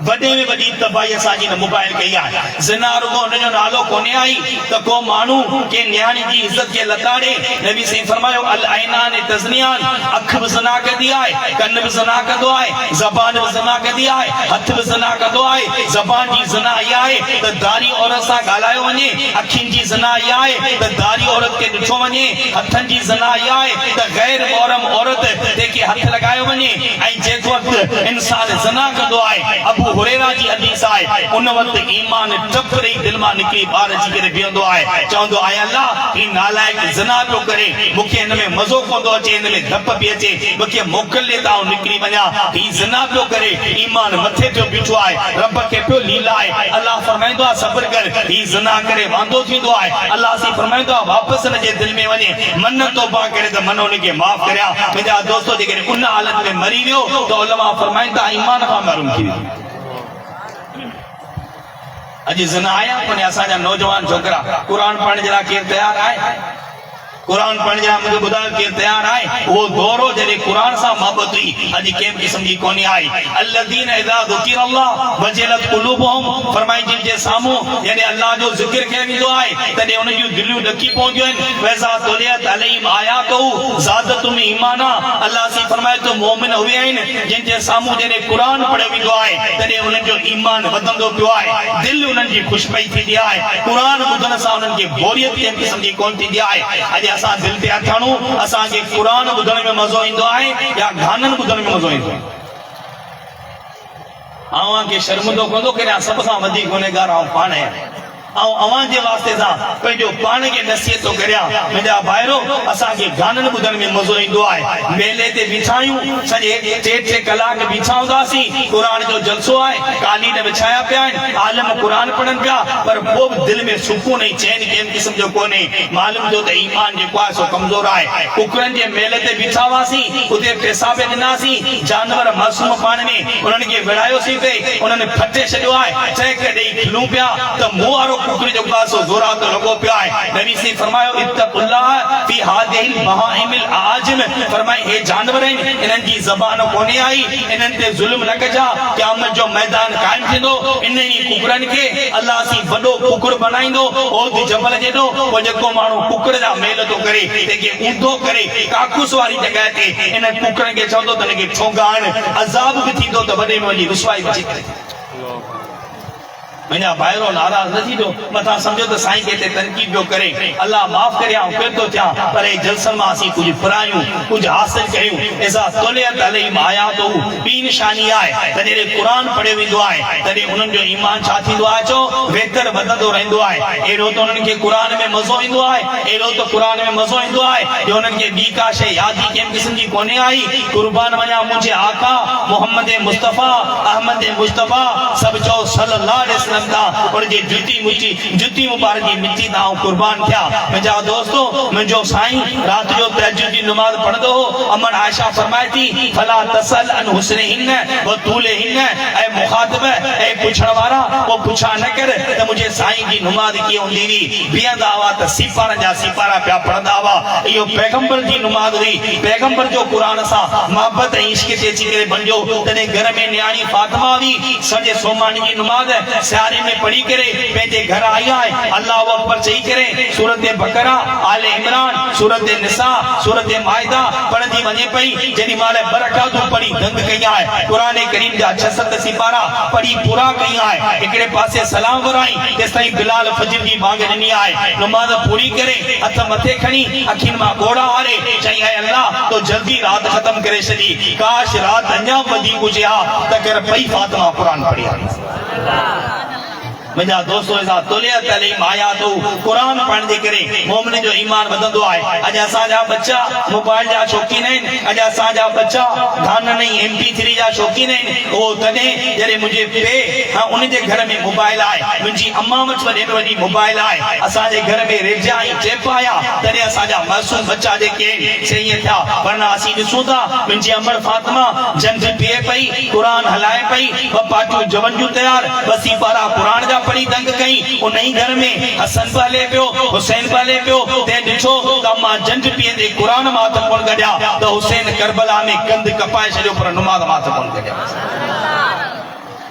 वॾे में वॾी तबाही असांजी मोबाइल कई आहे ज़िना रुगो हुनजो नालो कोन्हे आई त को माण्हू के न्याणी जी इज़त खे लताड़े नबी साईं फरमायो अल ऐनान तज़नियान अख बि ज़िना कंदी आहे कन बि ज़िना कंदो आहे ज़बान बि ज़िना कंदी आहे हथ बि ज़िना कंदो आहे ज़बान जी ज़िना इहा आहे त दारी औरत सां ॻाल्हायो वञे अखियुनि जी ज़िना इहा आहे त दारी औरत खे ॾिठो वञे हथनि जी ज़िना इहा आहे त गैर मोहरम औरत तंहिंखे हथ लॻायो वञे ऐं जेको वक़्तु इंसान ज़िना कंदो आहे अबू हुरैरा जी हदीस आहे उन वक़्तु ईमान टप ॾेई दिलि मां निकिरी ॿार अची करे बीहंदो आहे चवंदो आहे अल्लाह ही नालाइक ज़िना पियो करे मूंखे हिन में मज़ो कोन थो अचे हिन में धप पई अचे मूंखे मोकिले त निकिरी वञा ही ज़िना पियो करे ईमान मथे ते बीठो आहे रब खे पियो लीला आहे अल्लाह फरमाईंदो आहे सब्र कर ही ज़िना करे वांदो थींदो आहे अल्लाह सी फरमाईंदो आहे वापसि हिनजे दिलि में वञे मन तौबा करे त मन हुनखे माफ़ करियां मुंहिंजा दोस्तो जेकॾहिं उन हालत में मरी वियो त उलमा फरमाईंदा ईमान खां महरूम थी वियो अॼु ज़िना आया कोन्हे असांजा नौजवान छोकिरा क़ुर पढ़ण जे लाइ केरु तयारु आहे क़ुर पढ़ण जे लाइ मूंखे ॿुधायो केरु तयारु आहे उहो दौरो जॾहिं क़ुर सां मोहबत हुई अॼु कंहिं क़िस्म जी कोन्हे आई अल्लज़ीन इज़ा ज़ुकिर अल्लाह वजलत क़ुलूबुहुम फरमाई जिन जे साम्हूं जॾहिं अल्लाह जो ज़िक्र कयो वेंदो आहे तॾहिं उन जूं दिलियूं ॾकी पवंदियूं आहिनि वैसा तुलियत अलैहिम आयातुहु ज़ादतुहुम ईमाना अल्लाह सी फरमाए तो मोमिन उहे आहिनि जिन जे साम्हूं जॾहिं क़ुर पढ़ियो वेंदो आहे तॾहिं उन्हनि जो ईमान वधंदो पियो आहे दिलि उन्हनि जी ख़ुशि पई थींदी आहे क़ुर ॿुधण सां उन्हनि खे बोरियत कंहिं क़िस्म जी कोन थींदी आहे अॼु असां दिलि ते हथ हणूं असांखे क़ुर ॿुधण में मज़ो ईंदो आहे या गाननि ॿुधण में मज़ो ईंदो आहे अव्हांखे शर्मिंदो कंदो कि सभ सां वधीक गुनहगार आउं पाण आहियां अव्हां जे वास्ते सां पंहिंजो पाण खे नसीहत थो करियां मुंहिंजा भाइरो असांखे गाननि ॿुधण में मज़ो ईंदो आहे मेले ते बीठा आहियूं सॼे टे कलाक बीठा हूंदासीं क़ुर जो जलसो आहे कालीन विछाया पिया आहिनि आलम क़ुर पढ़नि पिया पर पोइ बि दिलि में सुकून ऐं चैन कंहिं क़िस्म जो कोन्हे मालूम जो त ईमान जेको आहे सो कमज़ोर आहे कुकरनि जे मेले ते बीठा हुआसीं उते पेशाब ॾिनासीं जानवर मासूम पाण में उन्हनि खे विढ़ायोसीं पे उन्हनि फटे छॾियो आहे चेक ॾेई खिलूं पिया त मूं वारो कुकर जो पासो ज़ोरा तो लॻो पियो आहे नबी से फरमायो इत्तक़ुल्लाह फी हादिहिल बहाइमिल आजिम फरमाए हे जानवर आहिनि इन्हनि जी ज़बान कोन्हे आई इन्हनि ते ज़ुल्म न कजा क़यामत जो मैदान क़ाइम थींदो इन्हनि कुकरनि खे अल्लाह सी वॾो कुकुर बनाईंदो ओद जबल जेॾो पोइ जेको माण्हू कुकर जा मेल थो करे तंहिंखे ऊंधो करे काकूस वारी जॻह ते इन्हनि कुकरनि खे चवंदो त हिनखे ठोंगा आहिनि अज़ाब बि थींदो त वॾे में वञी रुसवाई बि थी करे मुंहिंजा भाइरो नाराज़ न थींदो मथां सम्झो त साईं कंहिं तनक़ीद पियो करे अल्लाह माफ़ करे फिर थो थियां पर जलसनि मां असीं कुझु फुरायूं कुझु हासिल कयूं ऐसा तौलियत अलैहिम आयातुहु ॿी निशानी आहे त जॾहिं क़ुर पढ़ियो वेंदो आहे तॾहिं उन्हनि जो ईमान छा थींदो आहे चओ बहितर वधंदो रहंदो आहे अहिड़ो त उन्हनि खे क़ुर में मज़ो ईंदो आहे अहिड़ो त क़ुर में मज़ो ईंदो आहे जो उन्हनि खे ॿी का शइ यादि ई कंहिं क़िस्म जी कोन्हे आई क़ुर्बान वञा मुंहिंजे आका मोहम्मद मुस्तफ़ा अहमद मुस्तफ़ा सभु चओ सल्लल्लाहु अलैहि वसल्लम वसल्लम दा उनजी जुती मुबारक जी मिट्टी दा कुर्बान थिया। मुंहिंजा दोस्तो मुंहिंजो साईं रात जो तहज्जुद जी नमाज पढ़ंदो हो। अमन आयशा फरमाए थी फला तसल अन हुस्नहिन व तूलहिन, ऐ मुखातिब ऐ पुछण वारा वो पुछा न कर त मुंहिंजे साईं जी नमाज कीअं हूंदी हुई। बीहंदा हुआ त सिपारा जा सिपारा पिया पढ़ंदा हुआ। इहो पैगंबर जी नमाज हुई। पैगंबर जो क़ुरान सां मोहब्बत ऐं इश्क ते अची करे बणिजो। तॾहिं घर में न्याणी फातिमा हुई सॼे सोमानी जी नमाज सियारे में पढ़ी करे पंहिंजे घर आई आहे। अल्लाह अकबर चई करे सूरत बकरा, आले इमरान, सूरत निसा, सूरत माइदा पढ़ंदी वञे पई। जेॾी महिल बरकातूं पढ़ी दंग कई आहे। क़ुरान करीम जा 6-7 सिपारा पढ़ी पूरा कई आहे। हिकिड़े पासे सलाम घुराई तेसिताईं बिलाल फजर जी बांग ॾिनी आहे। नमाज पूरी करे हथ मथे खणी अखियुनि मां ॻोड़ा हारे चई है अल्लाह तो जल्दी रात ख़त्म करे छॾी। काश रात अञा वधीक हुजे हा त कर पई फातिमा क़ुरान पढ़ी आहे। मुंहिंजा दोस्तों इज़ा तुलिया तलीम आया तो क़ुरान पढ़ण जे करे मोमिन जो ईमान वधंदो आहे। अॼु असांजा बच्चा मोबाइल जा शौक़ीन आहिनि। अॼु असांजा बच्चा गाननि ऐं MP3 जा शौक़ीन आहिनि। उहो तॾहिं जॾहिं मुंहिंजे पीउ उनजे घर में मोबाइल आहे, मुंहिंजी अम्मा वटि वॾे में वॾी मोबाइल आहे। असांजे घर में रेडिया ऐं टेप आया तॾहिं असांजा मासूम बच्चा जेके आहिनि से ईअं थिया। वरना असीं ॾिसूं था मुंहिंजी अमर फातिमा जंग पीए पई, क़ुरान हलाए पई, ॿ पाटियूं जवनियूं तयार, ॿ सिपारा क़ुरान जा पढ़ी दंग कई। उन ई घर में हसन बि हले पियो, हुसैन बि हले पियो। तंहिं ॾिठो त मां जंग पीअंदे क़ुरान मां त कोन गॾिया त हुसैन करबला में कंध कपाए छॾियो पर नमाज़ मां त कोन गॾिया।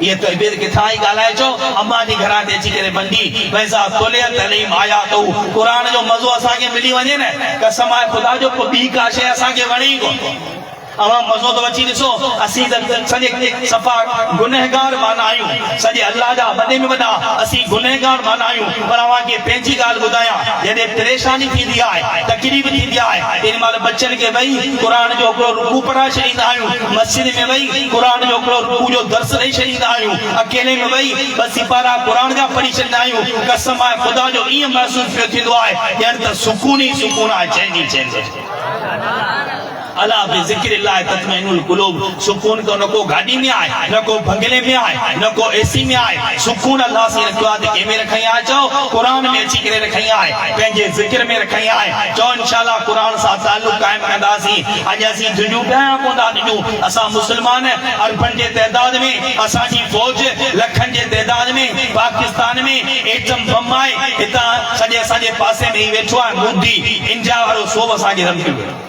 ये तो इबेद किथां ई ॻाल्हाए चो अम्मा जी घरां ते अची करे बंदी वैसा तोलिया तलीम आया तो क़ुरान जो मज़ो असांखे मिली वञे न कसम आहे ख़ुदा जो ॿी का शइ असांखे वणे ई कोन। अवां मज़ो तो अची ॾिसो असीं सॼे सफ़ा गुनहगार माना आहियूं। सॼे अल्लाह जा वॾे में वॾा असीं गुनहगार माना आहियूं। पर अवां खे पंहिंजी ॻाल्हि ॿुधायां, जॾहिं परेशानी थींदी आहे, तकलीफ़ थींदी आहे, तेॾी महिल बच्चनि खे वेही क़ुरान जो हिकिड़ो रुकू पढ़ाए छॾींदा आहियूं। मस्जिद में वेही क़ुरान जो हिकिड़ो रुकू जो दर्स ॾेई छॾींदा आहियूं। अकेले में वेही ॿ सिपारा क़ुरान जा पढ़ी छॾींदा आहियूं। कसम आहे ख़ुदा जो ईअं महसूस पियो थींदो आहे ॼण त सुकून ई सुकून आहे। चइनी अला बिज़िक्रिल्लाह तत्मइनुल कुलूब। सुकून को न को गाड़ी में आए, न को बंगले में आए, न को AC में आए। सुकून अल्लाह से रखियो आहे। कंहिंमें रखई आहे चओ क़ुरान में अची करे रखई आहे, पंहिंजे ज़िक्र में रखई आहे। चओ इंशाअल्लाह क़ुरान सां ताल्लुक़ क़ाइम कंदासीं। अॼु असीं दुनिया ॿिया कोन था ॾियूं। असां मुस्लमान अरबनि जे तइदाद में, असांजी फ़ौज लखनि जे तइदाद में, पाकिस्तान में एटम बम आहे। हितां सॼे असांजे पासे में ई वेठो आहे मोदी इंडिया वारो सोभ असांखे धमकियूं ॾियो।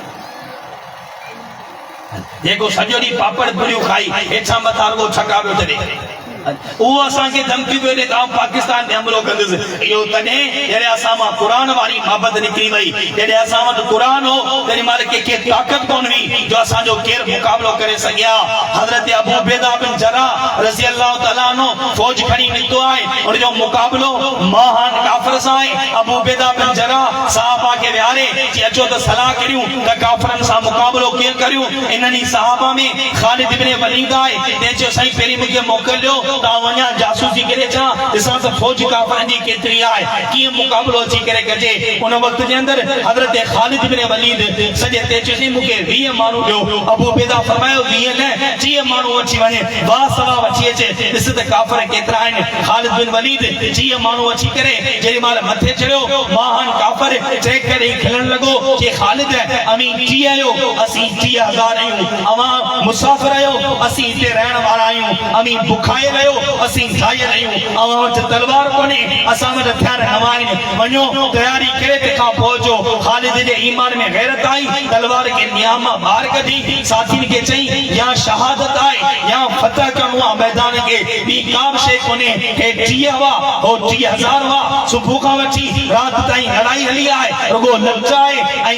जेको सॼो ॾींहुं पापड़ पुरियूं खाई हेठां मथां रुॻो छका पियो छॾे उहो असांखे धमकी पियो ॾे त आउं पाकिस्तान ते हमिलो कंदुसि। इहो तॾहिं जॾहिं असां मां क़ुरान वारी मोहबत निकिरी वई। जॾहिं असां वटि क़ुरान हो तेॾी महिल कंहिंखे ताक़त कोन हुई जो असांजो केरु मुक़ाबिलो करे सघिया। हज़रत अबू उबैदा बिन जर्राह रज़ी अल्लाह तआला अन्हु फ़ौज खणी निकितो आहे। उनजो मुक़ाबिलो महान काफ़िर सां आहे। अबू उबैदा बिन जर्राह सहाबा खे विहारे चई अचो त सलाह करियूं त काफ़िरनि सां मुक़ाबिलो कीअं करियूं। इन्हनि सहाबा में ख़ालिद इब्न वलीद आहे। तंहिं चयो साईं पहिरीं मूंखे मोकिलियो वञा जासूसी करे अचां ॾिसां त फ़ौज काफ़िरनि जी केतिरी आहे, कीअं मुक़ाबिलो अची करे कजे। उन वक़्त जे अंदरि हज़रत ख़ालिद इब्न वलीद सॼे ते चयोसीं मूंखे 20 माण्हू ॾियो। अबू उबैदा फरमायो 20 न 30 माण्हू अची वञे, वाह सवाब अची अचे, ॾिस त काफ़िर केतिरा आहिनि। ख़ालिद बिन वलीद 30 माण्हू अची करे जेॾी महिल मथे चढ़ियो महान काफ़िर चेक करे खिलण लॻो कि ख़ालिद अमीं 30 आहियो, असीं 30,000 आहियूं। अवां मुसाफ़िर आहियो, असीं हिते रहण वारा आहियूं। अमीं बुखाए रहियो, असीं ज़ाहिर आहियूं। अवां वटि तलवार कोन्हे, असां वटि हथियार न आहिनि। वञो तयारी करे तंहिंखां पोइ अचो। ख़ालिद जे ईमान में गैरत आई, तलवार खे नियाम मां ॿाहिरि कढी साथियुनि खे चई या शहादत आहे या फतह करिणो आहे मैदान खे, ॿी का बि शइ कोन्हे। हे 30 हुआ, हो 30,000 हुआ। सुबुह खां वठी राति ताईं लड़ाई हली आहे, रुॻो लच आहे ऐं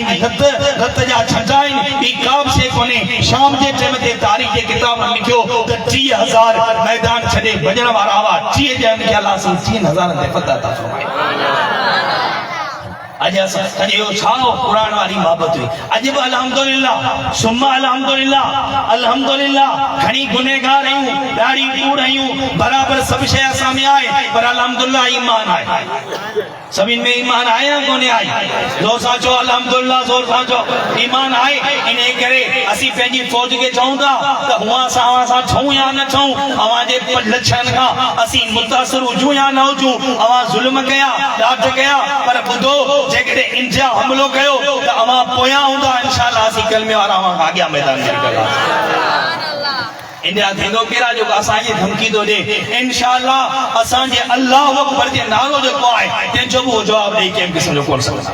रत जा छंजा आहिनि, ॿी का बि शइ कोन्हे। शाम जे टाइम ते तारीख़ जे किताब में लिखियो त 30,000 मैदान छॾे भॼण वारा हुआ। 30 ॼणनि खे अलाह 30,000 ते फतह था फरमाए। अॼु असां इहो छा क़ुरान वारी मोहबत हुई। अॼु बि अल्हम्दुलिल्लाह सुम्मा अल्हम्दुलिल्लाह घणी गुनहगार आहियूं, ॾाढी कूड़ आहियूं, बराबरि सभु शइ असां में आहे, पर अल्हम्दुलिल्लाह ईमान आहे। सभिनि में ईमान आहे या कोन्हे आहे? ज़ोर सां चओ अल्हम्दुलिल्लाह, ज़ोर सां चओ ईमान आहे। इन करे असीं पंहिंजी फ़ौज खे चऊं था त हुआ सां छऊं या न छऊं, अवां जे लछनि खां असीं मुतासिर हुजूं या न हुजूं, अवां ज़ुल्म कया ॾाढ कया, पर ॿुधो जेकॾहिं इंडिया हमलो कयो त अवां पोयां हूंदा, इंशाअल्लाह असीं कलमे वारा अवां खां अॻियां मैदान में निकिरंदासीं। इंडिया थींदो केड़ा जेको असांखे धमकी थो ॾे, इंशाअल्लाह असांजे अल्लाह अकबर जे नालो जेको आहे तंहिंजो बि जवाब ॾेई कंहिं क़िस्म जो कोन सघंदा।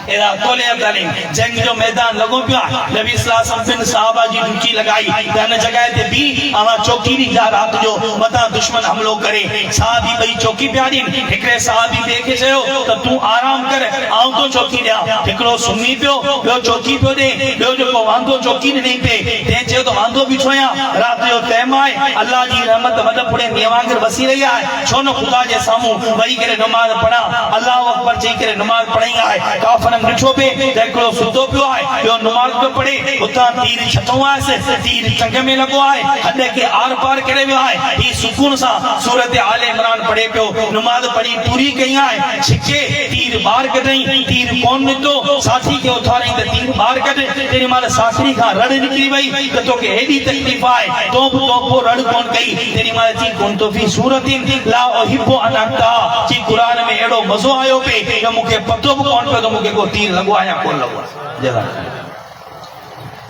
एड़ा तोले तालीम जंग जो मैदान लगो पिया, नबी सल्लल्लाहु अलैहि वसल्लम साहबा जी ड्यूटी लगाई त जगह ते भी आवा चौकी दी जा रात जो मता दुश्मन हमलो करे, साहबी बई चौकी पिया दी, हिकड़े साहबी बे के चयो त तू आराम कर, आऊं तो चौकी दिया। हिकड़ो सुम्ही पियो, ॿियो चौकी पियो दे, ॿियो जेको वांदो चौकी नहीं पे, ते चयो त वांदो भी छोया, रात जो टाइम आहे, अल्लाह जी रहमत वड पुड़े मीवांगर बसी रही है, छो न खुदा जे सामू वही करे नमाज पढ़ा, अल्लाह अकबर चई करे नमाज पढ़ाई है। काफरन ॾिठो पे हिकिड़ो सुतो पियो आहे, ॿियो नमाज़ पियो पढ़े, उतां तीर छटो आहे, तीर टंग में लॻो आहे, हॾ खे आर पार करे वियो आहे। ही सुकून सां सूरत आले इमरान पढ़े पियो, नमाज़ पढ़ी पूरी कई आहे, छिके तीर ॿाहिरि कढई, तीर कोन निकितो, साथी खे उथारई त तीर ॿाहिरि कढ, तेॾी महिल साथी खां रड़ निकिरी वई त तोखे हेॾी तकलीफ़ आहे, तो बि तो रड़ कोन कई, तेॾी महिल चई कोन तो फी सूरतिन ला उहिब्बु अन अक्ता, चई क़ुरान में एॾो मज़ो आयो पे त मूंखे पतो बि कोन पियो त मूंखे को तीर लगो आया कोन लगो जरा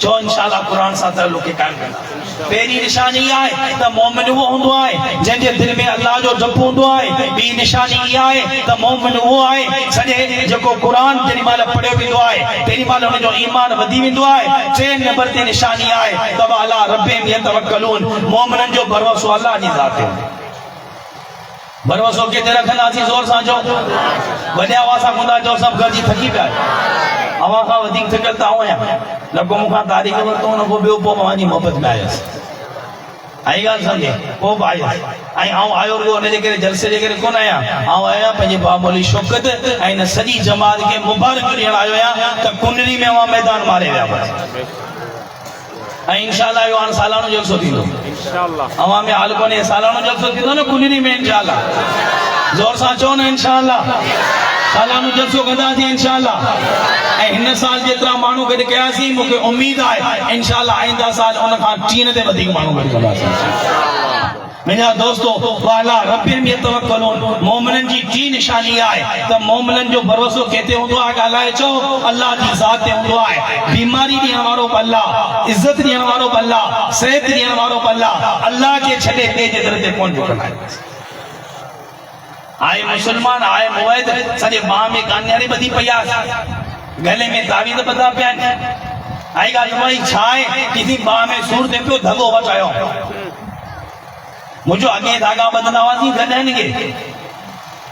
चो इंशाअल्लाह कुरान सां ताल्लुक़ कायम कंदा। पहिरीं निशानी आहे त मोमिन उहो हूंदो आहे जंहिंजे दिलि में अल्लाह जो डपु हूंदो आहे। ॿी निशानी इहा आहे त मोमिन उहो आहे सॼे जेको क़ुरान जेॾी महिल पढ़ियो वेंदो आहे तेॾी महिल हुनजो ईमान वधी वेंदो आहे। टे नंबर ते निशानी आहे त अला रब्बिहिम यतवक्कलून, मोमिननि जो भरोसो अल्लाह जी ज़ात ते हूंदो। भरोसो किथे रखंदासीं? ज़ोर सां चओ, वॾे आवाज़ सां कोन्ह चओ, सभु गॾिजी थकी पिया अवां खां वधीक थकियल त आऊं आहियां, न को मूंखां तारीख़ वरितो न को ॿियो, पोइ मां मोहबत में आयुसि, आई ॻाल्हि सम्झे, पोइ बि आयुसि। ऐं आऊं आयो रुॻो हुनजे करे जलसे जे करे कोन आहियां, आऊं आहियां पंहिंजे बामोली शौक़त ऐं हिन सॼी जमात खे मुबारक ॾियण आयो आहियां त कुंडली में अवां मैदान मारे विया बसि। ऐं इंशाअल्लाह इहो हाणे सालानो जलसो थींदो, अवां में हाल कोन्हे, सालानो जलसो थींदो न कुंडली में इंशाअल्लाह, ज़ोर सां चओ न इंशाअल्लाह, सालानो जलसो कंदासीं इंशाअल्लाह। ऐं हिन साल जेतिरा माण्हू गॾु कयासीं मूंखे उमेद आहे इंशाअल्लाह आईंदा साल उन खां 3 ते वधीक माण्हू गॾु कंदासीं। मुंहिंजा दोस्तो वाला रब्बिहिम यतवक्कलून, मोमिननि जी टी निशानी आहे त मोमिननि जो भरोसो किथे हूंदो आहे? ॻाल्हाए चओ, अल्लाह जी ज़ात ते हूंदो आहे। बीमारी ॾियण वारो बि अल्लाह, इज़त ॾियण वारो बि अल्लाह, सिहत ॾियण वारो बि अल्लाह, अल्लाह खे छॾे ॿिए जे दर ते कोन झुकंदा आहियूं। आए मुसलमान आए मुवैद सॼे बाह में कान्यारी ॿधी पई आहे, गले में तावीज़ ॿधा पिया आहिनि। आई ॻाल्हि वई छा आहे? किसी बाह में सूर थिए पियो, धगो वचायो, मुझो अॻे धागा ॿधंदा हुआसीं गॾनि खे,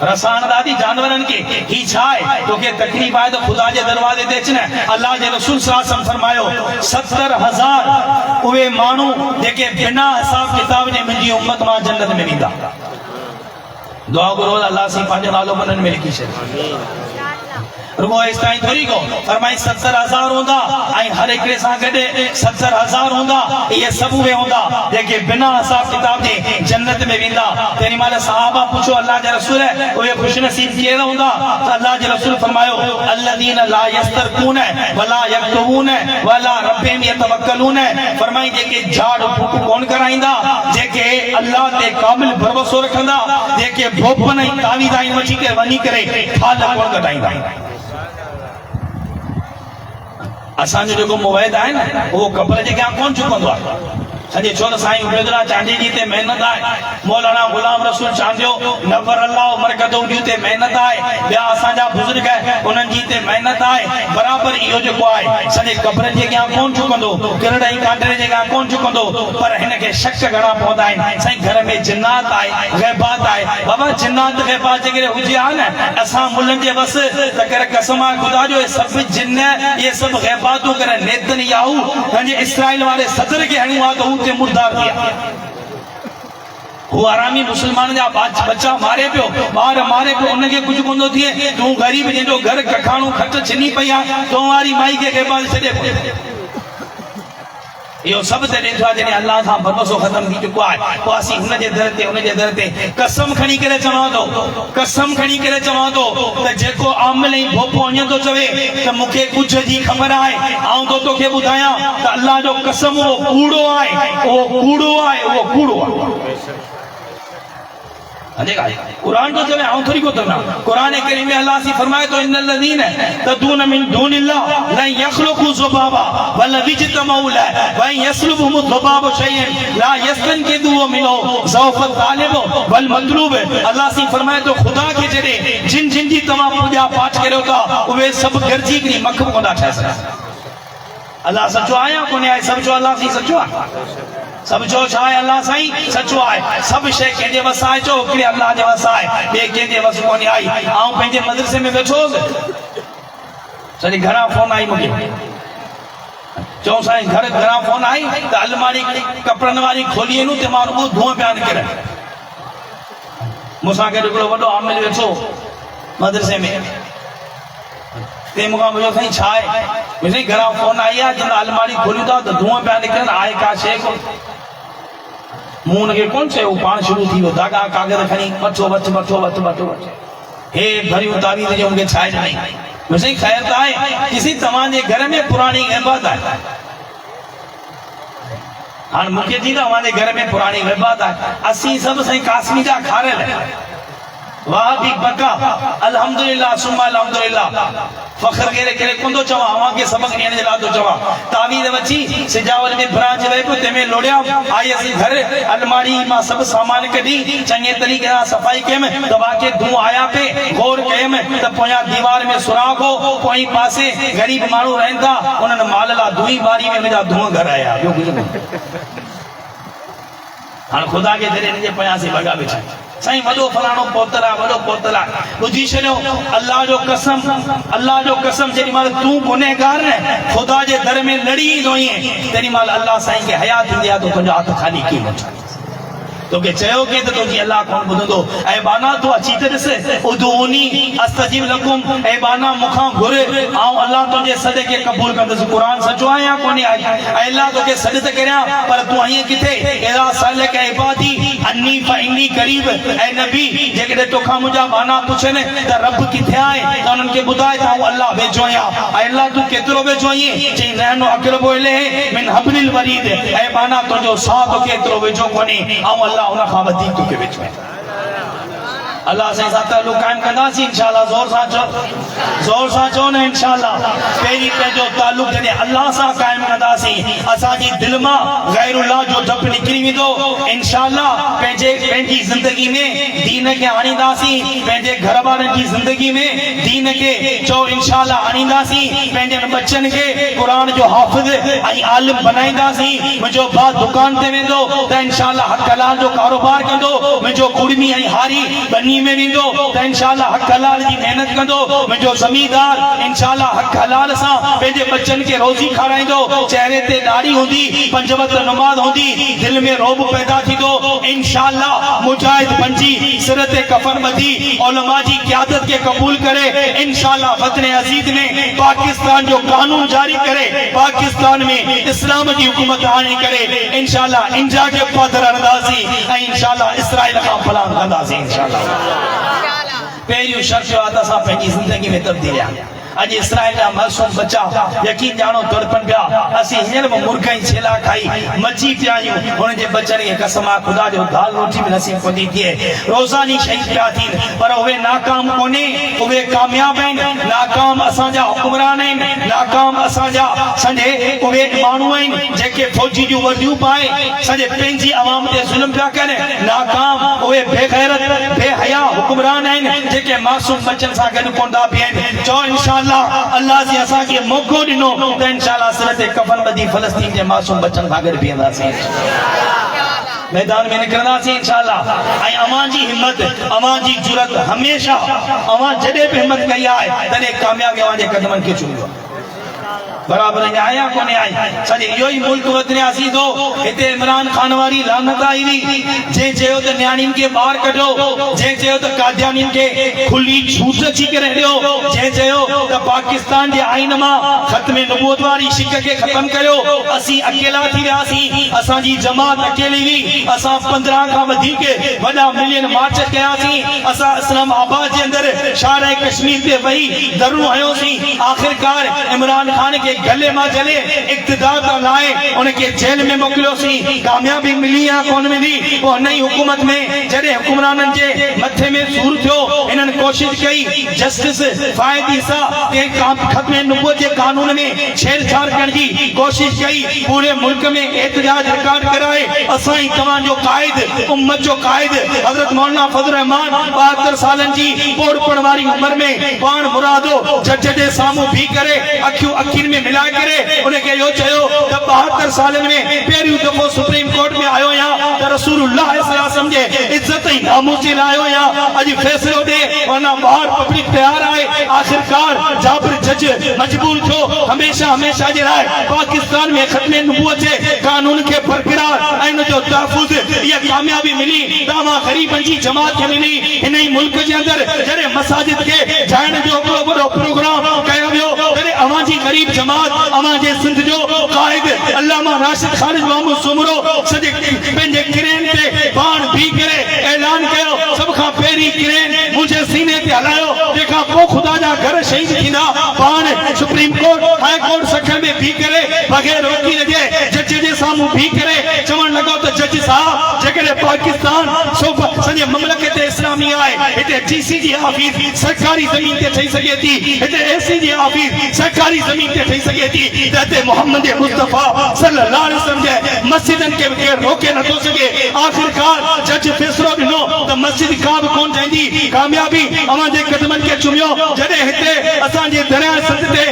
रसाण दादी जानवरनि खे। ही छा आहे? तोखे तकलीफ़ आहे त ख़ुदा जे दरवाज़े ते अच न। अल्लाह जे रसूल सल्लल्लाहु अलैहि वसल्लम फरमायो 70,000 उहे माण्हू जेके बिना हिसाब किताब जे मुंहिंजी उम्मत मां जन्नत में वेंदा। दुआ करो अल्लाह से पंहिंजो नालो बननि में लिखी छॾे। रुगो इस ताईं थोरी को फरमाई 70,000 हूंदा ऐं हर हिकिड़े सां गॾु 70,000 हूंदा, इहे सभु उहे हूंदा जेके बिना हिसाब किताब जे जन्नत में वेंदा। तेरी महिल सहाबा पुछो अल्लाह जे रसूल उहे खुशनसीब कहिड़ा हूंदा? त अल्लाह जे रसूल फरमायो अल्लज़ीन ला यस्तरकून वला यक्तबून वला रब्बिहिम यतवक्कलून, फरमाई जेके झाड़ फूक कोन कराईंदा, जेके अल्लाह ते कामिल भरोसो रखंदा, जेके भोपन ऐं तावीज़ आहिनि वठी करे वञी करे फाल कोन कटाईंदा। असांजो जेको मुवैद आहे न उहो कब्र जे अॻियां कोन झुकंदो आहे। सॼे छो त साईं उबैदुल्लाह चांदी जी ते महिनत आहे, मौलाना गुलाम रसूल चांदियो नवर अल्लाह मरकज़ो जी ते महिनत आहे, ॿिया असांजा बुज़ुर्ग उन्हनि जी ते महिनत आहे। बराबरि इहो जेको आहे सॼे कब्र जे अॻियां कोन झुकंदो, किरड़ ऐं कांटरे जे अॻियां कोन झुकंदो, पर हिन खे शक घणा पवंदा आहिनि। साईं घर में जिन्नात आहे, ग़ैबात आहे। बाबा जिन्नात ग़ैबात जेकॾहिं हुजे हा न असां मुल्हनि जे बस त करे कसम आहे ख़ुदा जो सभु जिन्न इहे सभु ग़ैबातूं करे नेतन्याहू पंहिंजे इसराइल वारे सदर खे हणियो आहे त ते मुर्दार थिया। वो आरामी मुसलमान जा बच्चा मारे पियो, ॿार मारे पियो, उनखे कुछ कोन थो थिए। तूं ग़रीब जंहिंजो घर कखाणू खट छिनी पई आहे, तो वारी माई खे केबाल छॾे पियो। इहो सभु त ॾिठो आहे जॾहिं अल्लाह खां भरोसो ख़तम थी चुको आहे। पोइ असीं हुनजे दर ते कसम खणी करे चवां थो, कसम खणी करे चवां थो त जेको आमिल ऐं भोपो अञा थो चवे त मूंखे कुझ जी ख़बर आहे, आऊं तो तोखे ॿुधायां त अल्लाह जो कसम उहो कूड़ो आहे, उहो कूड़ो आहे, उहो कूड़ो आहे। कुरान तो चवे आऊं थोड़ी को तो ना, कुरान करीम में अल्लाह से फरमाए तो इन्नल लज़ीन तदून मिन दूनिल्लाह ला यखलुकु ज़ुबाबा वल यजतमउ ला व यसलुबुहुम ज़ुबाबु शैयन ला यस्तनकिदु मिनो ज़ौफ तालिब वल मतलूब। अल्लाह से फरमाए तो खुदा के जड़े जिन जिन जी तमाम पूजा पाठ करो था उहे सब गरजी करी मख कोना ठह सके। अल्लाह सचो आया कोने आहे, सब जो अल्लाह से सचो आहे, सब जो छाए अल्लाह साईं सचो आहे। सब शइ कंहिंजे वस आहे चो हिकिड़े अल्लाह जे वस आहे, ॿिए कंहिंजे वस कोन्हे आई। आऊं पंहिंजे मदरसे में वेठो सॼी घरां फोन आई मूंखे, चऊं साईं घरां फोन आई त अलमारी कपिड़नि वारी खोली वञूं त मां रुॻो धूआ पिया निकिरनि। मूंसां गॾु हिकिड़ो वॾो आमिल वेठो मदरसे में, ते मूंखां पुछियो साईं छा आहे? मुंहिंजी घरां फोन आई आहे जंहिं अलमारी खोलियूं था त धूआ पिया निकिरनि, आहे का शइ कोन? मूं हुनखे कोन चयो, पाण शुरू थी वियो धागा कागज़ खणी वठो वठ हे भरियूं तावीज़ जो मूंखे छाए ॾिनई। मुंहिंजी ख़ैर त आहे किसी तव्हांजे घर में पुराणी इबादत आहे, हाणे मूंखे थी त तव्हांजे घर में पुराणी इबादत आहे। असीं सभु साईं कासमी जा खारियल, वाह भी बका अल्हम्दुलिल्लाह सुम्मा अल्हम्दुलिल्लाह। फखर करे करे कोन थो चवां, अवां खे सबक ॾियण जे लाइ थो चवां। तावीज़ वठी सिजावल में ब्रांच वे पियो, तंहिंमें लोड़िया आई असीं घर, अलमारी मां सभु सामान कढी चङे तरीक़े सां सफ़ाई कयमि, दवा के धूं आया पे गौर कयमि त पोयां दीवार में सुराख हो, पोई पासे ग़रीब माण्हू रहनि था, उन्हनि माल लाइ धुई बारी में उनजा धूं घर आया, ॿियो कुझु न। हाणे ख़ुदा के जरिए हिनजे पोयां से वॻा वेठा साईं वॾो फलाणो पोतल आहे, वॾो पोतल आहे। ॿुधी छॾियो अल्लाह जो कसम, अल्लाह जो कसम जेॾी महिल तूं गुनहगार न ख़ुदा जे दर में लड़ी ईंदो आहीं तेॾी महिल अल्लाह साईं खे हया थींदी आहे त तुंहिंजो हथ खाली कीअं वठे। तोखे चयो के त तुंहिंजी अल्लाह कोन ॿुधंदो। ऐं बाना तूं अची त ॾिस, उदूनी अस्तजीब लकुम, ऐं बाना मूंखां घुर ऐं अल्लाह तुंहिंजे सॾ खे क़बूल कंदुसि। क़ुरान सचो आहे या कोन्हे आहे? ऐं अल्लाह तोखे सॾ त करियां पर तूं हीअं किथे अहिड़ा साल के इबादी अन्नी फइन्नी करीब। ऐं नबी जेकॾहिं तोखां मुंहिंजा बाना पुछनि त रब किथे आहे त उन्हनि खे ॿुधाए त आऊं अल्लाह वेझो आहियां। ऐं अल्लाह तूं केतिरो वेझो आहीं? चई नैनो अक़रबु इलैहि मिन हब्लिल वरीद। ऐं बाना तुंहिंजो साह तोखे एतिरो वेझो कोन्हे, ऐं अल्लाह उन खां वधीक तोखे वेझो आहे। अल्लाह साईं सां ताल्लुक़ क़ाइम कंदासीं इंशाअल्लाह। ज़ोर सां चओ न इंशाअल्लाह। पहिरीं पंहिंजो ताल्लुक़ जॾहिं अल्लाह सां क़ाइम कंदासीं असांजी दिलि मां गैरुल्लाह जो डपु निकिरी वेंदो इंशाअल्लाह। पंहिंजी ज़िंदगी में दीन खे आणींदासीं, पंहिंजे घर वारनि जी ज़िंदगी में दीन खे चओ इंशाअल्लाह आणींदासीं, पंहिंजनि बच्चनि खे क़ुरान जो हाफ़िज़ ऐं आलिम बनाईंदासीं। मुंहिंजो भाउ दुकान ते वेंदो त इंशाअल्लाह हक़ हलाल जो कारोबार कंदो, मुंहिंजो कुड़मी ऐं हारी बनी में वेंदो त इंशाअल्लाह हक़ हलाल जी महिनत कंदो, मुंहिंजो ज़मींदार इंशाअल्लाह हक़ हलाल सां पंहिंजे बच्चनि खे रोज़ी खाराईंदो। चेहरे ते दाढ़ी हूंदी, 5 वक़्त नमाज़ हूंदी, दिलि में रोब पैदा थींदो इंशाअल्लाह। मुजाहिद बणिजी सिर ते कफन ॿधी उलमा जी क़यादत खे क़बूल करे इंशाअल्लाह वतन अज़ीज़ में पाकिस्तान जो कानून जारी करे पाकिस्तान में इस्लाम जी हुकूमत आणे करे इंशाअल्लाह इंडिया के पादर हणंदासीं ऐं इंशाअल्लाह इसराइल खां फलांग कंदासीं इंशाअल्लाह। पहिरियों शर्त आहे त असां पंहिंजी ज़िंदगी में तब्दीली आणे। अॼु इसराइल जा मासूम बच्चा यकीन ॼाणो तड़पनि पिया। असीं हींअर बि मुर्ग ऐं छेला खाई मची पिया आहियूं। हुननि जे बचनि खे कसम आहे ख़ुदा जो दाल रोटी बि नसीब कोन थी थिए, रोज़ानी शहीद पिया थियनि, पर उहे नाकाम कोन्हे, उहे कामयाब आहिनि। नाकाम असांजा हुकुमरान आहिनि, नाकाम असांजा सॼे उहे माण्हू आहिनि जेके फ़ौजी जूं वर्दियूं पाए सॼे पंहिंजी अवाम ते ज़ुल्म पिया कनि। नाकाम उहे बेग़ैरत बेहया हुकुमरान आहिनि जेके मासूम बच्चनि सां गॾु कोन था बीहनि। चओ इंशाअल्लाह अल्लाह जी असांखे मौक़ो ॾिनो त इंशाअल्लाह सिर ते कफन ॿधी फ़लस्तीन जे मासूम बच्चनि सां गॾु बीहंदासीं, मैदान में निकिरंदासीं इंशाअल्लाह। ऐं अवां जी हिम्मत, अवां जी जुरत हमेशह अवां जॾहिं बि हिम्मत कई आहे तॾहिं कामयाबी अवां जे क़दमनि खे चुमियो। बराबर आया कोने आए सॼे इहो ई मुल्क वतने असीं थो हिते इमरान खान वारी लानत आई हुई जंहिं चयो त न्याणियुनि खे ॿाहिरि कढो जंहिं चयो त कादियानियुनि खे खुली छूट अची करे ॾियो जंहिं चयो त पाकिस्तान जे आइन मां ख़त्म नबूवत वारी शिक खे ख़त्म कयो असीं अकेला थी वियासीं असांजी जमात अकेली हुई असां 15 खां वधीक वॾा मिलियन मार्च कयासीं असां इस्लामाबाद जे अंदरि शार कश्मीर ते वही दरूं हयोसीं आख़िरकार इमरान खान के गले मां जले इक़्तिदार तां लाए उनखे जेल में मोकिलियोसीं कामयाबी मिली या कोन मिली वो नई हुकूमत में जॾहिं हुकुमराननि जे मथे में सूर थियो इन्हनि कोशिश कई जस्टिस फायद ईसा के ख़त्म नबूवत जे कानून में छेड़छाड़ करण जी कोशिश कई पूरे मुल्क में एहतजाज रिकॉर्ड कराए असां ई तव्हां जो कायद उम्मत जो कायद हज़रत मौलाना फजल रहमान 72 सालन जी पोड़पण वारी उम्र में पाण मुरादो जज जे साम्हूं भी करे अखियूं अखियुनि में मिलाए करे उनखे इहो चयो त 72 सालन में पहिरियों दफ़ो सुप्रीम कोर्ट में आयो या त रसूलुल्लाह सल्लल्लाहु अलैहि वसल्लम जे इज्जत ऐं नामूस जे लाइ आयो या अॼु फ़ैसिलो ॾे वरना ॿाहिरि पब्लिक तयार आहे आख़िरकार जाबिर जज मजबूर थियो हमेशा जे लाइ पाकिस्तान में ख़त्म नबूवत जे कानून खे बरक़रार ऐं उन जो तहफ़ुज़ इहा कामयाबी मिली तव्हां ग़रीबनि जी जमात खे मिली हिन ई मुल्क जे अंदरि जॾहिं मसाजिद खे ठाहिण जो हिकिड़ो वॾो प्रोग्राम कयो वियो तॾहिं अवां जी ग़रीब जमात अवां जे सिंध जो क़ाइद अल्लामा राशिद ख़ालिद महमूद सुमरो सॼे पंहिंजे क्रेन ते पाण भी करे ऐलान कयो सभ खां पहिरीं क्रेन मुंहिंजे सीने ते हलायो तंहिंखां पोइ ख़ुदा जा घर शहीद थींदा पाण सुप्रीम कोर्ट हाई कोर्ट सख में भी करे बग़ैर वकील जे जज जे साम्हूं भी करे चवण लॻो त जज साहब जेकॾहिं पाकिस्तान सॼे ममलकत इस्लामी आहे हिते डीसी जी ऑफिस सरकारी ज़मीन ते ठही सघे थी हिते एसी जी ऑफिस सरकारी ज़मीन ते ठही सघे थी त हिते मोहम्मद मुस्तफ़ा सल्लल्लाहु अलैहि वसल्लम जे मस्जिदनि खे केरु रोके नथो सघे आख़िरकार जज फ़ैसिलो ॾिनो त मस्जिद का बि कोन ठहंदी कामयाबी अवां जे कदमनि खे चुमियो जॾहिं हिते असांजे दरिया सत ते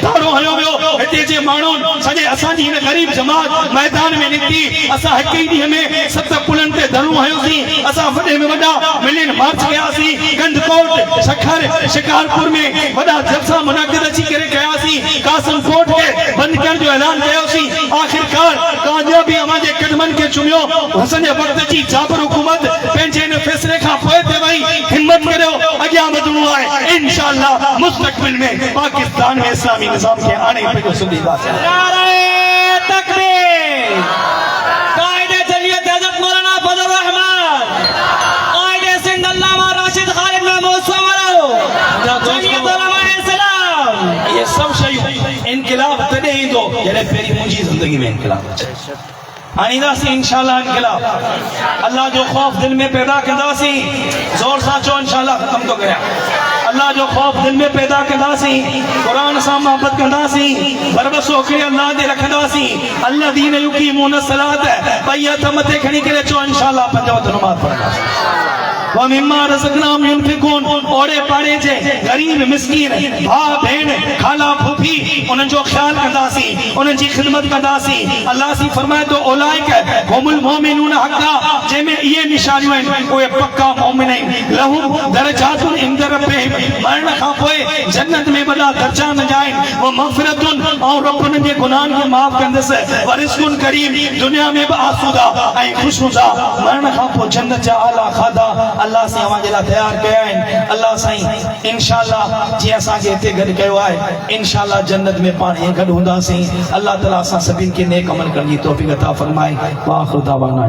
धारो हयो वियो हिते जे माण्हुनि सॼे असांजी हिन ग़रीब जमात मैदान में निकिती असां हिक ई ॾींहं में 7 पुलनि ते धरूं हयोसीं असां वॾे में वॾा मिलियन मार्च कयासीं गंजकोट सखर शिकारपुर में वॾा जलसा मुनक़िद अची करे कयासीं कासिम कोट खे बंदि करण जो ऐलान कयोसीं आख़िरकार कामयाबी अवां जे कदमनि खे चुमियो हसन जे वक़्त जी जाबिर हुकूमत पंहिंजे हिन फ़ैसिले खां पोइ ते वई हिम्मत करियो अॻियां वधणो आहे इंशाअल्लाह मुस्तक़बिल में पाकिस्तान में इस्लामी निज़ाम खे आणे पंहिंजो सुधींदासीं नारे तकबीर कायदे जलियत हज़रत मौलाना फजल रहमान कायदे सिंध अल्लामा राशिद खालिद महमूद सुमरो जलियत उलमाए इस्लाम ये सब शयूं इनकलाब तॾहिं ईंदो जॾहिं पहिरीं मुंहिंजी ज़िंदगी में इनकलाब अचे आणींदासीं इंशाअल्लाह इनकलाब अल्लाह जो ख़ौफ़ दिल में पैदा कंदासीं ज़ोर सां चओ इंशाअल्लाह ख़त्म थो करियां अल्लाह जो ख़ौफ़ दिल में पैदा कंदासीं क़ुरान सां मोहबत कंदासीं बरबस हिकिड़े अल्लाह ते रखंदासीं अल्लज़ीन युक़ीमून सलात ॿई हथ मथे खणी करे चओ इंशाअल्लाह 5 वक़्त नमाज़ पढ़ंदासीं वमिम्मा रज़क़नाहुम युनफ़िक़ून ओड़े पाड़े जे गरीब मिस्कीन भाउ भेण खाला फूफी उन्हनि जो ख़्याल कंदासीं उन्हनि जी ख़िदमत कंदासीं अल्लाह सी फरमाए थो ओलाइक हुमुल मोमिनून हक़्क़ा जंहिंमें इहे निशानियूं आहिनि उहे पक्का मोमिन आहिनि लहुम दरजातुन इंद रब्बिहिम मरण खां पोइ जन्नत में वॾा दर्जा मिलंदा आहिनि व मग़फ़िरतुन ऐं रब उन्हनि जे गुनाहनि खे माफ़ कंदुसि व रिज़्क़ुन करीम दुनिया में बि आसूदा ऐं ख़ुशनुदा मरण खां पोइ जन्नत जा आला खाधा अल्लाह से अवां जे लाइ तयार कया आहिनि अल्लाह साईं इंशाअल्लाह जीअं असांखे हिते गॾु कयो आहे इंशाअल्लाह जन्नत में पाण ईअं गॾु हूंदासीं अल्लाह ताला असां सभिनि खे नेक अमल करण जी तौफ़ीक़ अता फ़रमाए व आख़िर दावाना